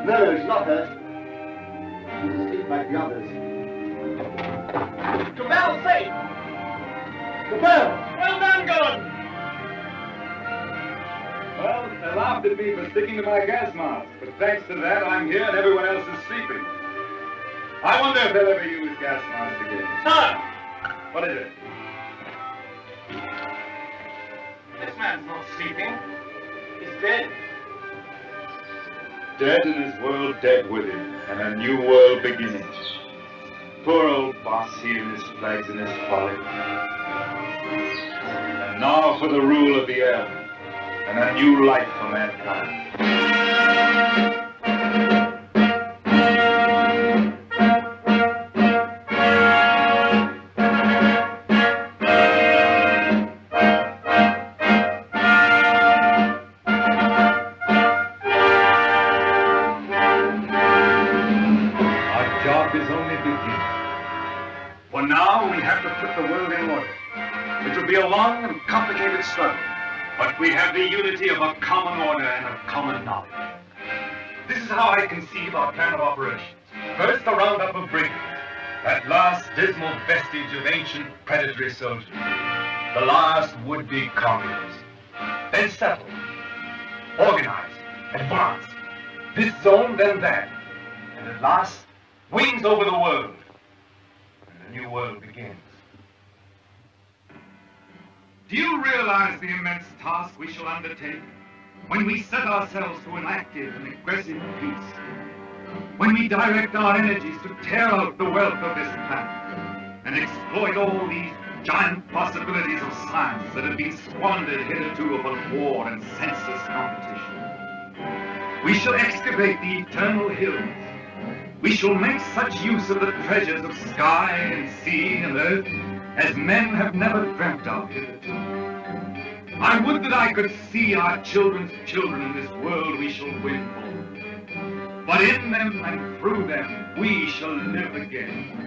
No, she's not hurt. She's asleep like the others. Cabell's safe! Cabell! Well done, Gordon! Well, they laughed at me for sticking to my gas mask, but thanks to that, I'm here and everyone else is sleeping. I wonder if they'll ever use gas masks again. Sir! What is it? This man's not sleeping. He's dead. Dead in his world, dead with him, and a new world beginning. Poor old boss here in his flags and his folly. And now for the rule of the earth, and a new life for mankind. For now, we have to put the world in order. It will be a long and complicated struggle, but we have the unity of a common order and a common knowledge. This is how I conceive our plan of operations. First, the roundup of brigands, that last dismal vestige of ancient predatory soldiers, the last would-be conquerors. Then settle, organize, advance, this zone, then that, and at last, wings over the world. A new world begins. Do you realize the immense task we shall undertake when we set ourselves to an active and aggressive peace? When we direct our energies to tear out the wealth of this planet and exploit all these giant possibilities of science that have been squandered hitherto upon war and senseless competition? We shall excavate the eternal hills. We shall make such use of the treasures of sky and sea and earth as men have never dreamt of hitherto. I would that I could see our children's children in this world we shall win for. But in them and through them we shall live again.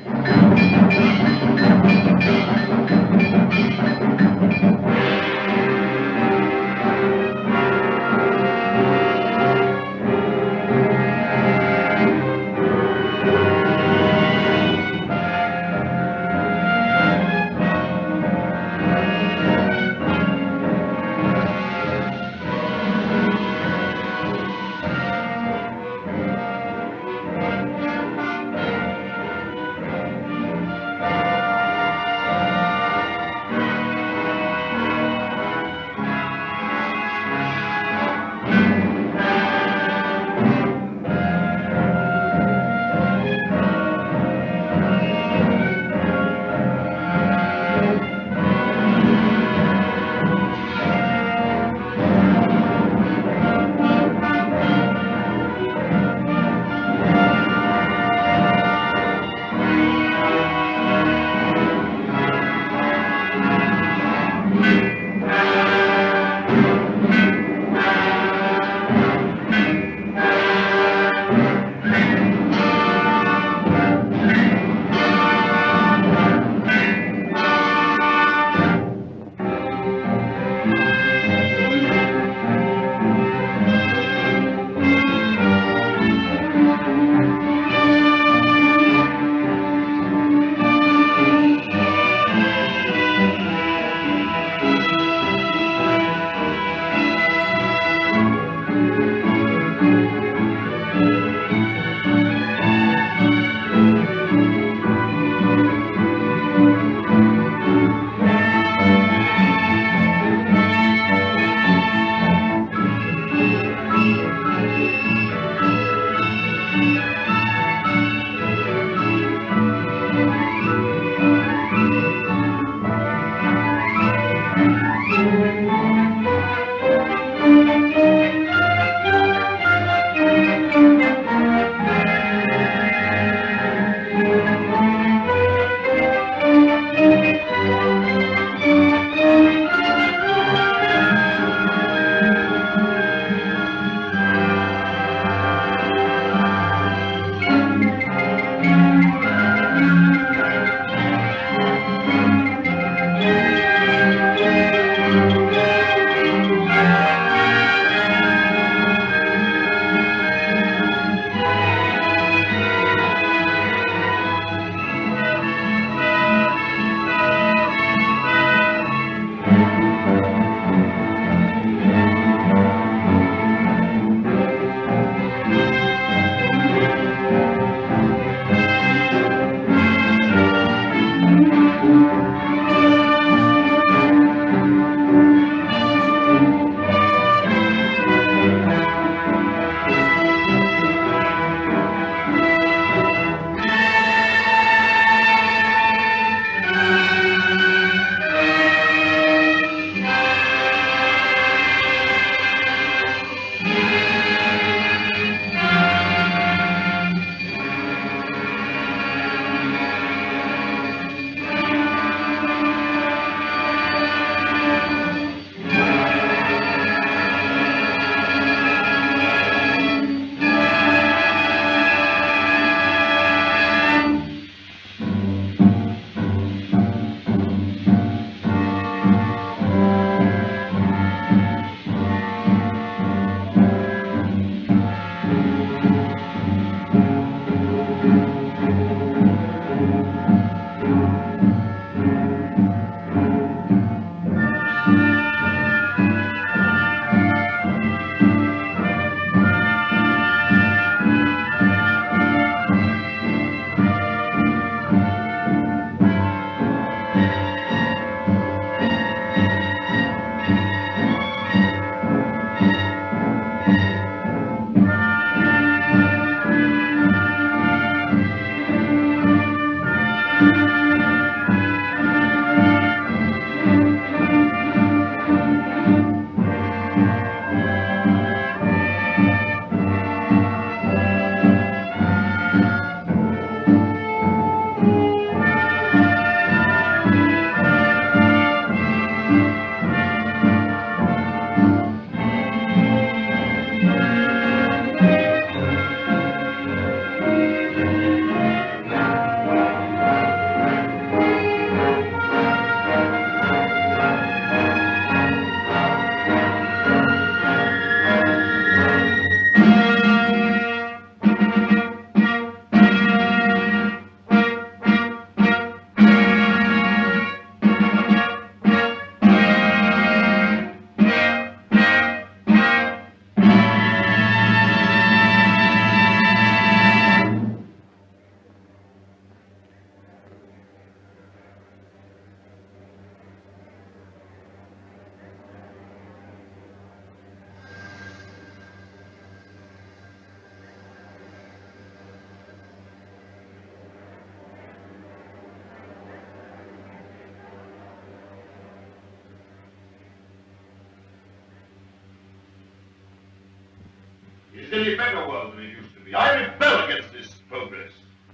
any better world than it used to be. I rebel against this progress.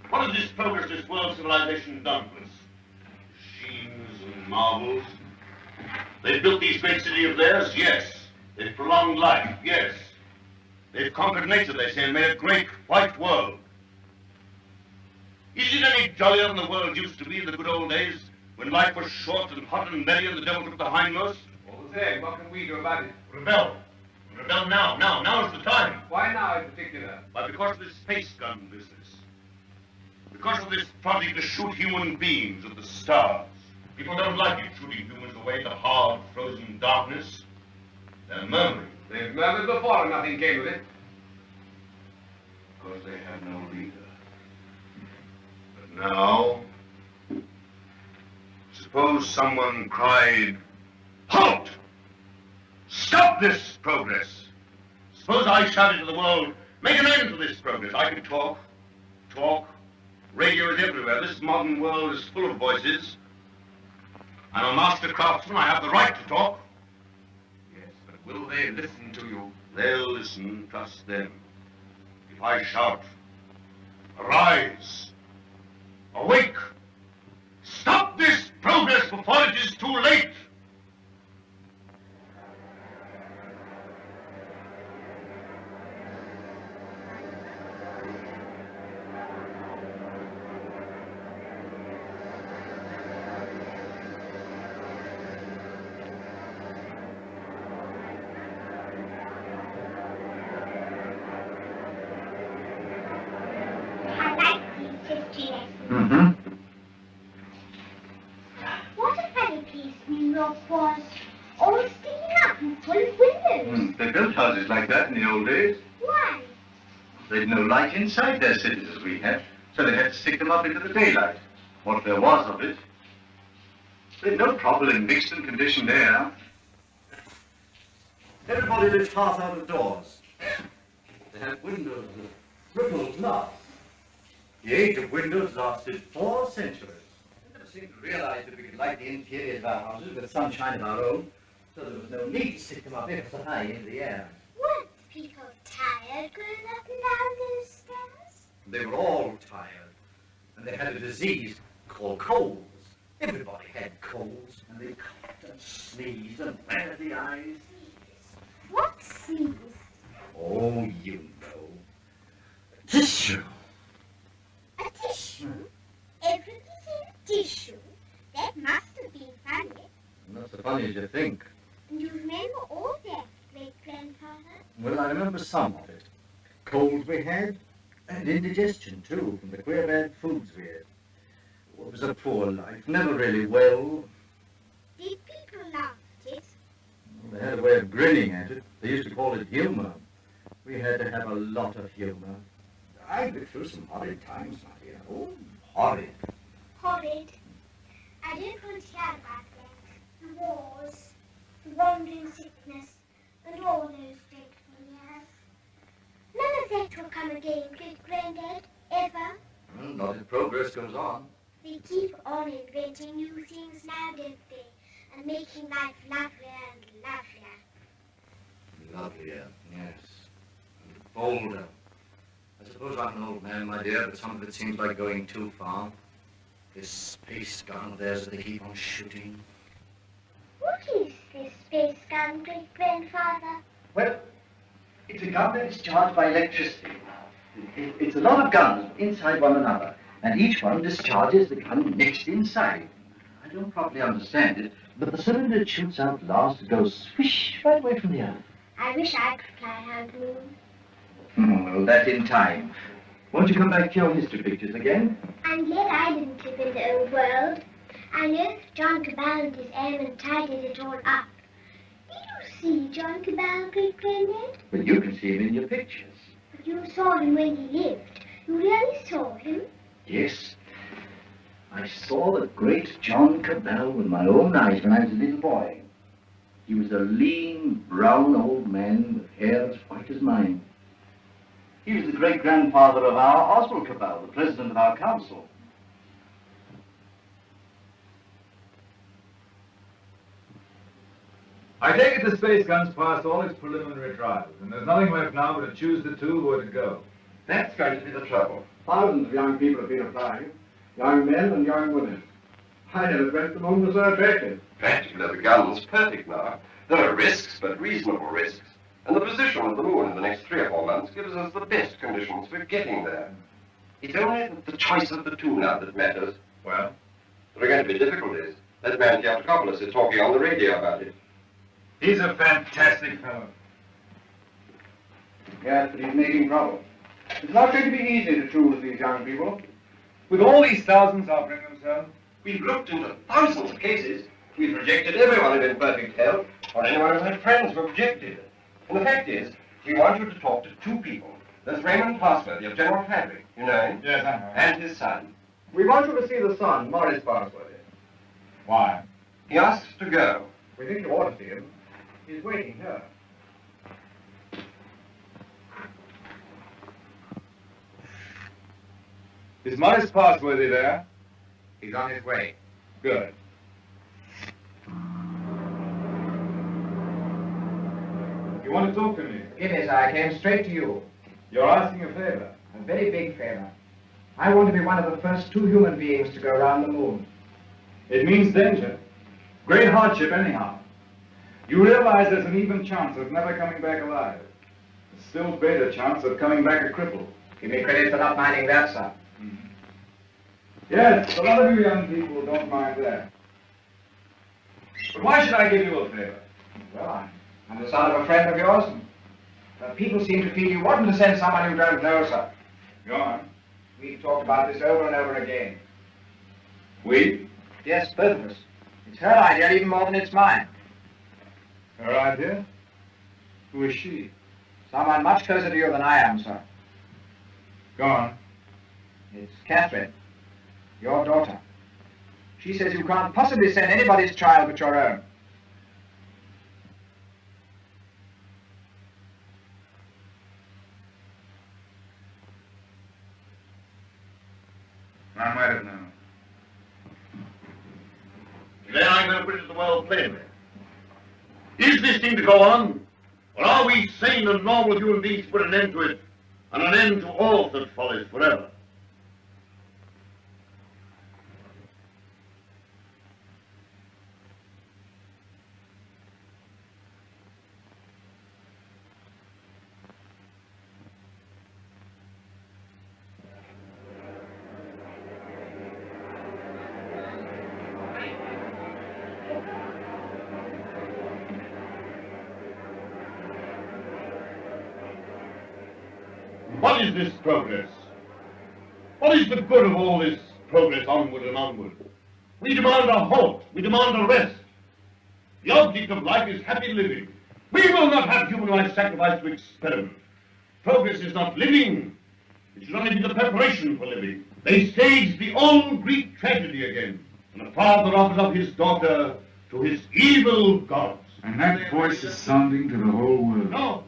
What has this progress, this world civilization done for us? Machines and marvels. They've built these great cities of theirs, yes. They've prolonged life, yes. They've conquered nature, they say, and made a great white world. Is it any jollier than the world used to be in the good old days, when life was short and hot and merry and the devil took the hindmost? All the same, what can we do about it? Rebel. Rebel now. Now's the time. Why now in particular? Why, because of this space gun business. Because of this project to shoot human beings at the stars. People don't like it, shooting humans away into hard, frozen darkness. They're murmuring. They've murmured before and nothing came of it. Because they have no leader. But now, suppose someone cried, "Halt! Stop this progress!" Suppose I shouted to the world, "Make an end to this progress." I could talk. Radio is everywhere. This modern world is full of voices. I'm a master craftsman. I have the right to talk. Yes, but will they listen to you? They'll listen, trust them. If I shout, "Arise! Awake! Stop this progress before it is too late!" What a funny place New York was. All sticking up and full of windows. They built houses like that in the old days. Why? They'd no light inside their cities as we had, so they had to stick them up into the daylight. What there was of it. They'd no trouble in mixed and conditioned air. Everybody lived half out of doors. They had windows that rippled glass. The age of windows lasted 4 centuries. We never seemed to realize that we could light the interiors of our houses with sunshine of our own, so there was no need to stick them up ever so high into the air. Weren't people tired going up and down those stairs? They were all tired, and they had a disease called colds. Everybody had colds, and they coughed and sneezed and ran at the eyes. What sneeze? Oh, you know. Tissue. A tissue? Everybody said tissue. That must have been funny. Not so funny as you think. And you remember all that, great-grandfather? Well, I remember some of it. Colds we had, and indigestion, too, from the queer bad foods we ate. Oh, it was a poor life, never really well. Did people laugh at it? They had a way of grinning at it. They used to call it humor. We had to have a lot of humor. I've been through some horrid times, my dear. Oh, horrid. Horrid. I don't want to hear about that. The wars, the wandering sickness, and all those dreadful years. None of that will come again, great-granddad, ever. Well, not if progress goes on. They keep on inventing new things now, don't they? And making life lovelier and lovelier. Lovelier, yes. And bolder. I suppose I'm an old man, my dear, but some of it seems like going too far. This space gun of theirs that they keep on shooting. What is this space gun, great-grandfather? Well, it's a gun that is charged by electricity. It's a lot of guns inside one another, and each one discharges the gun next inside. I don't properly understand it, but the cylinder it shoots out last goes swish right away from the earth. I wish I could fly around the moon. Well, that in time. Won't you come back to your history pictures again? I'm glad I didn't live in the old world. I know John Cabal and his airmen tidied it all up. Did you see John Cabal, great-granddad? But you can see him in your pictures. But you saw him when he lived. You really saw him? Yes. I saw the great John Cabal with my own eyes when I was a little boy. He was a lean, brown old man with hair as white as mine. He was the great-grandfather of our Oswald Cabal, the president of our council. I take it the space gun's passed all its preliminary trials, and there's nothing left now but to choose the two who are to go. That's going to be the trouble. Thousands of young people have been applying, young men and young women. I never dreamt the moon was so attractive. Practically, the gun's perfect now. There are risks, but reasonable risks. And the position of the moon in the next 3 or 4 months gives us the best conditions for getting there. It's only the choice of the two now that matters. Well? There are going to be difficulties. That man Theotokopoulos is talking on the radio about it. He's a fantastic fellow. Yes, but he's making trouble. It's not going to be easy to choose these young people. With all these thousands offering themselves, we've looked into thousands of cases. We've rejected everyone who's in perfect health, or anyone who's had friends who objected. And the fact is, we want you to talk to 2 people. There's Raymond Parsworthy of General Fabric, you know him? Yes, I know. And his son. We want you to see the son, Morris Parsworthy. Why? He asks to go. We think you ought to see him. He's waiting here. Is Morris Parsworthy there? He's on his way. Good. You want to talk to me? Yes, I came straight to you. You're asking a favor. A very big favor. I want to be one of the first 2 human beings to go around the moon. It means danger. Great hardship anyhow. You realize there's an even chance of never coming back alive. A still greater chance of coming back a cripple. Give me credit for not minding that, sir. Yes, a lot of you young people don't mind that. But why should I give you a favor? Well, I'm the son of a friend of yours, and people seem to feel you oughtn't to send someone you don't know, sir. Go on. We've talked about this over and over again. We? Yes, both of us. It's her idea even more than it's mine. Her idea? Who is she? Someone much closer to you than I am, sir. Go on. It's Catherine, your daughter. She says you can't possibly send anybody's child but your own. I might have known. Today I'm going to put it to the world plainly. Is this thing to go on? Or are we sane and normal human beings to put an end to it, and an end to all such follies forever? What is this progress? What is the good of all this progress onward and onward? We demand a halt. We demand a rest. The object of life is happy living. We will not have human life sacrificed to experiment. Progress is not living. It should only be the preparation for living. They stage the old Greek tragedy again. And the father offers up his daughter to his evil gods. And that voice is sounding to the whole world. No.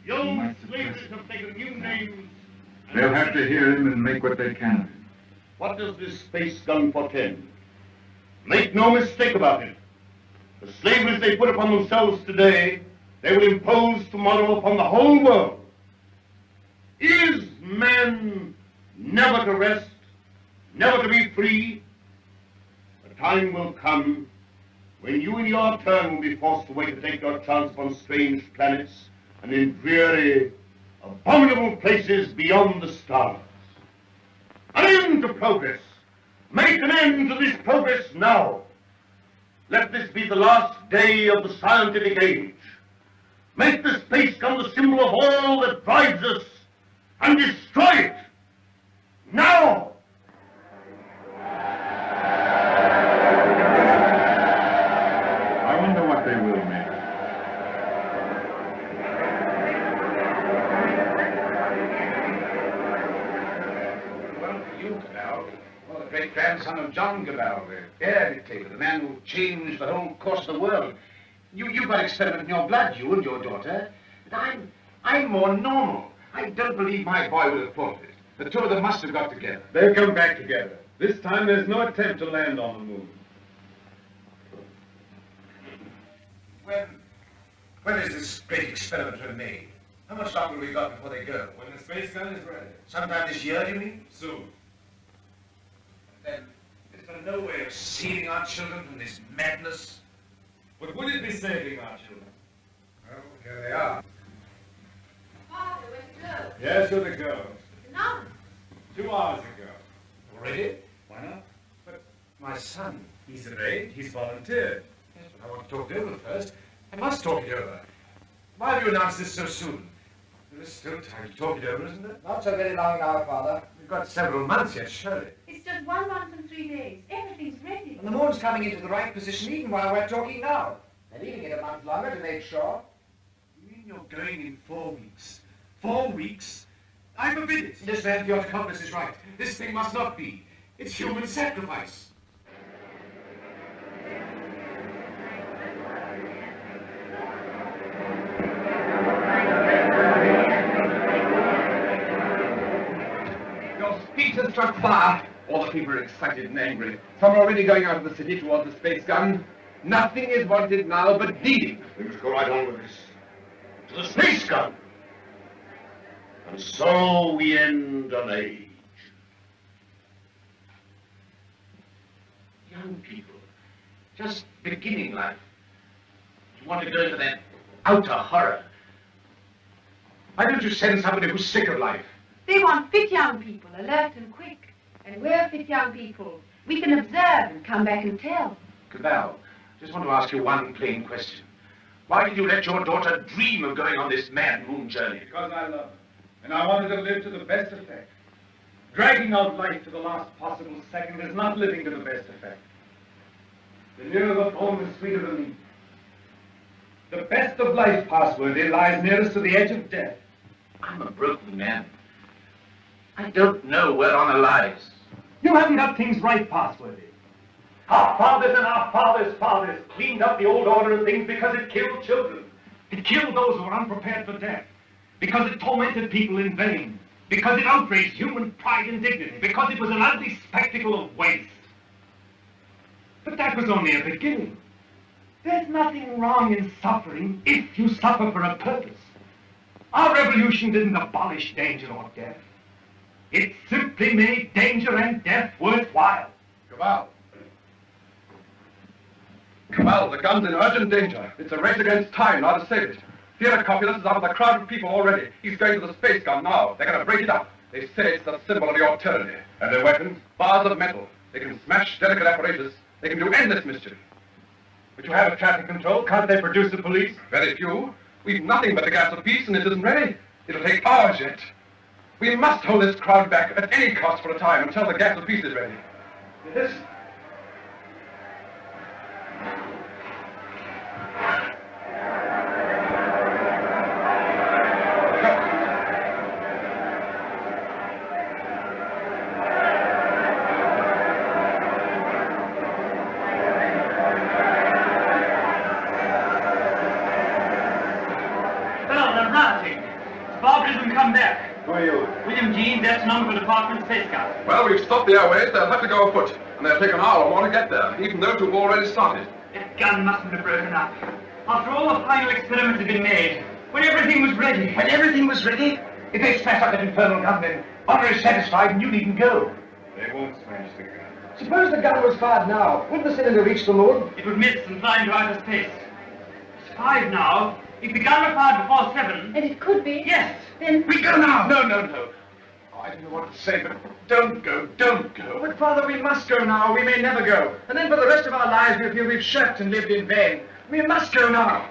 The old slavers have taken new names. They'll have to hear him and make what they can of him. What does this space gun portend? Make no mistake about it. The slaveries they put upon themselves today, they will impose tomorrow upon the whole world. Is man never to rest, never to be free? A time will come when you in your turn will be forced away to take your chance upon strange planets and in dreary, abominable places beyond the stars. An end to progress. Make an end to this progress now. Let this be the last day of the scientific age. Make the space gun the symbol of all that drives us, and destroy it. Now! I wonder what they will make. The great-grandson of John Gabal, the air dictator, the man who changed the whole course of the world. You've got experiment in your blood, you and your daughter. But I'm more normal. I don't believe my boy would have fought it. The two of them must have got together. They'll come back together. This time there's no attempt to land on the moon. When is this great experiment to be made? How much longer have we got before they go? When the space gun is ready. Sometime this year, do you mean? Soon. And then, is there no way of saving our children from this madness? But would it be saving our children? Well, here they are. Father, where'd you go? Yes, you're the girl. No. 2 hours ago. Already? Why not? But my son. He's of age. He's volunteered. Yes, but I want to talk it over first. I must talk it over. Why have you announced this so soon? There is still time to talk it over, isn't there? Not so very long now, Father. We've got several months yet, surely. It's just 1 month and 3 days. Everything's ready. And the moon's coming into the right position even while we're talking now. And leaving it a month longer to make sure. You mean you're going in 4 weeks? 4 weeks? I forbid it. This man, your accomplice is right. This thing must not be. It's human sacrifice. Your speech has struck fire. All the people are excited and angry. Some are already going out of the city towards the space gun. Nothing is wanted now but deeding. We must go right on with this. To the space gun. And so we end an age. Young people, just beginning life. You want to go into that outer horror. Why don't you send somebody who's sick of life? They want fit young people, alert and quick. And we're fit young people. We can observe and come back and tell. Cabal, just want to ask you one plain question. Why did you let your daughter dream of going on this mad moon journey? Because I love her. And I wanted to live to the best effect. Dragging out life to the last possible second is not living to the best effect. The nearer the foam, the sweeter the leap. The best of life, Passworthy, lies nearest to the edge of death. I'm a broken man. I don't know where honor lies. You haven't got things right, Passworthy. Our fathers and our fathers' fathers cleaned up the old order of things because it killed children. It killed those who were unprepared for death. Because it tormented people in vain. Because it outraged human pride and dignity. Because it was an ugly spectacle of waste. But that was only a beginning. There's nothing wrong in suffering if you suffer for a purpose. Our revolution didn't abolish danger or death. It simply made danger and death worthwhile. Cabal. Cabal, the gun's in urgent danger. It's a race against time now to save it. Theodocopulus is out of the crowd of people already. He's going to the space gun now. They're going to break it up. They say it's the symbol of your tyranny. And their weapons? Bars of metal. They can smash delicate apparatus. They can do endless mischief. But you have a traffic control. Can't they produce the police? Very few. We've nothing but the gas of peace, and it isn't ready. It'll take hours yet. We must hold this crowd back at any cost for a time until the gas of peace is ready. Yes. Who are you? William Jean, that's number for Department Space Guard. Well, we've stopped the airways. They'll have to go afoot. And they'll take an hour or more to get there, even though we've already started. That gun mustn't have broken up. After all the final experiments had been made, when everything was ready. When everything was ready? If they smash up that infernal gun, then honor is satisfied and you needn't go. They won't smash the gun. Suppose the gun was fired now. Wouldn't the cylinder reach the moon? It would miss and fly into outer space. It's 5 now. If the gun were fired before 7... And it could be. Yes. Then... We go now! No. Oh, I don't know what to say, but don't go. But, Father, we must go now. We may never go. And then for the rest of our lives we'll feel we've shirked and lived in vain. We must go now.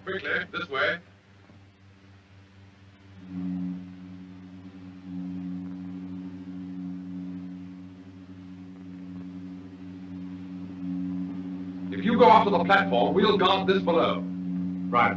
Quickly, this way. If you go up to the platform, we'll guard this below. Right.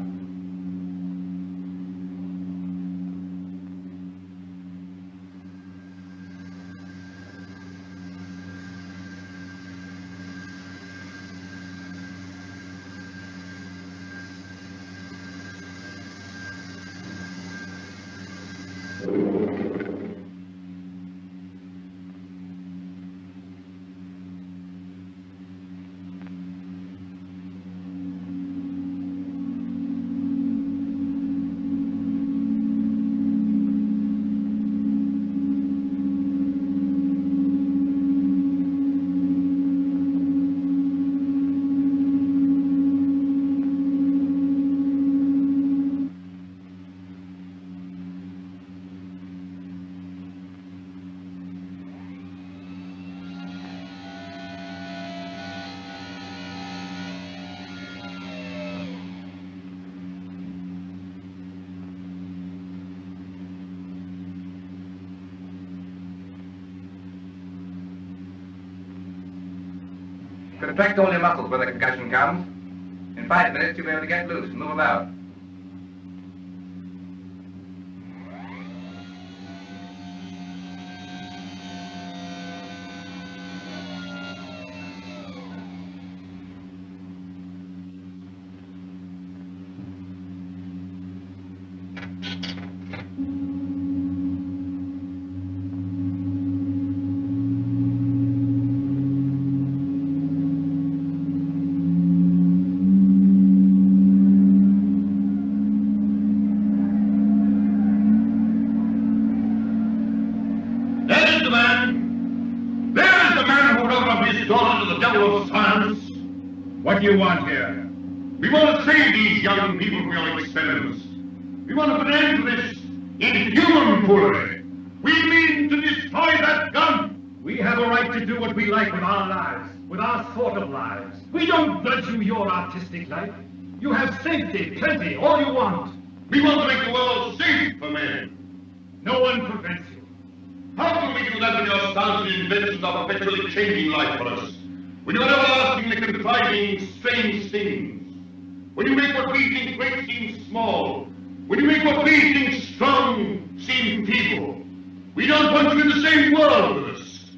Contract all your muscles when the concussion comes. In 5 minutes, you'll be able to get loose and move about. What do you want here? We want to save these young people from your experiments. We want to put an end to this inhuman foolery. We mean to destroy that gun. We have a right to do what we like with our lives, with our sort of lives. We don't grudge you your artistic life. You have safety, plenty, all you want. We want to make the world safe for men. No one prevents you. How can we do that with your astounding inventions of perpetually changing life for us? When you're everlastingly contriving strange things. When you make what we think great seem small. When you make what we think strong seem feeble. We don't want you in the same world with us.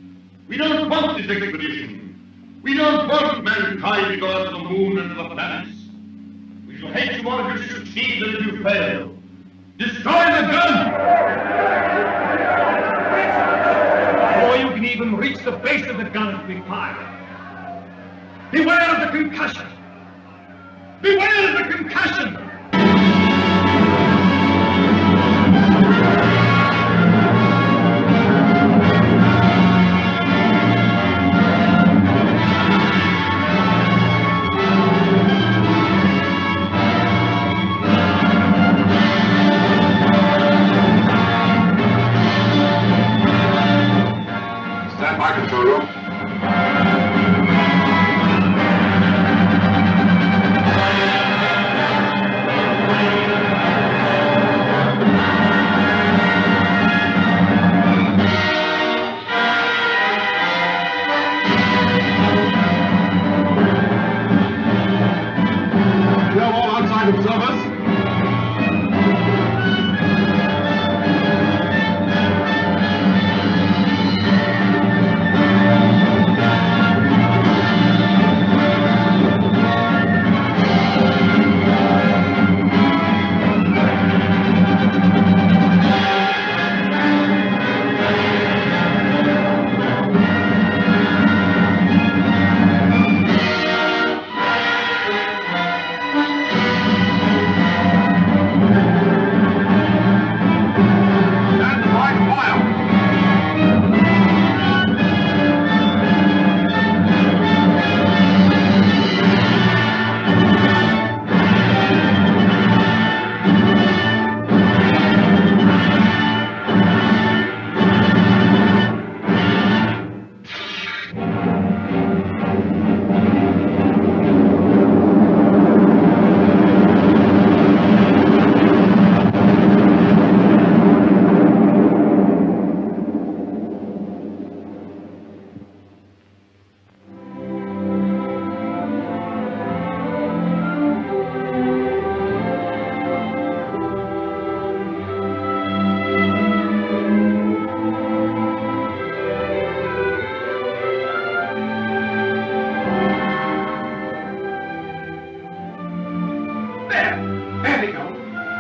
We don't want this expedition. We don't want mankind to go out to the moon and to the planets. We shall hate you more if you succeed than if you fail. Destroy the gun! Before you can even reach the base of the gun as we fire. Beware of the concussion! Beware of the concussion! Stand by, control room.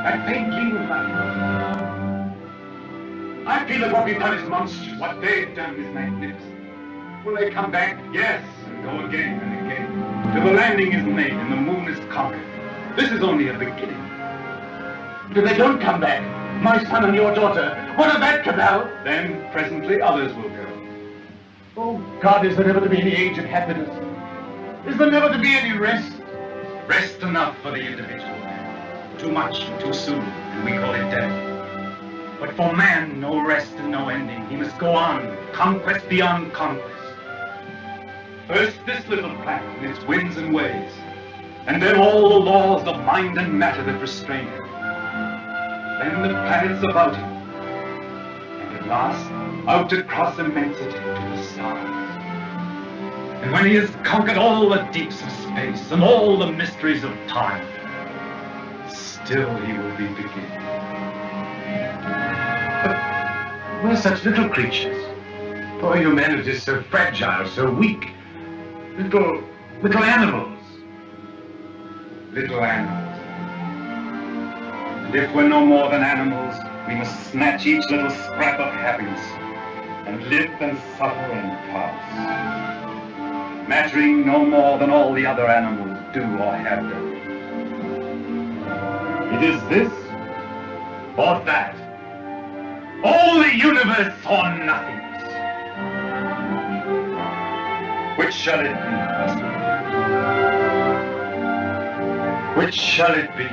that faintly light. I feel that what we've done is monstrous. What they've done is magnificent. Will they come back? Yes, and go again and again, till the landing is made and the moon is conquered. This is only a beginning. If they don't come back, my son and your daughter, what of that, Cabal? Then presently others will go. Oh, God, is there never to be any age of happiness? Is there never to be any rest? Rest enough for the individual. Too much, too soon, and we call it death. But for man, no rest and no ending. He must go on, conquest beyond conquest. First this little planet and its winds and waves, and then all the laws of mind and matter that restrain it. Then the planets about him, and at last, out across immensity to the stars. And when he has conquered all the deeps of space and all the mysteries of time, still he will be beginning. We're such little creatures. Poor humanity is so fragile, so weak. Little animals. Little animals. And if we're no more than animals, we must snatch each little scrap of happiness and live and suffer and pass, mattering no more than all the other animals do or have done. It is this or that. All the universe or nothingness. Which shall it be, husband? Which shall it be?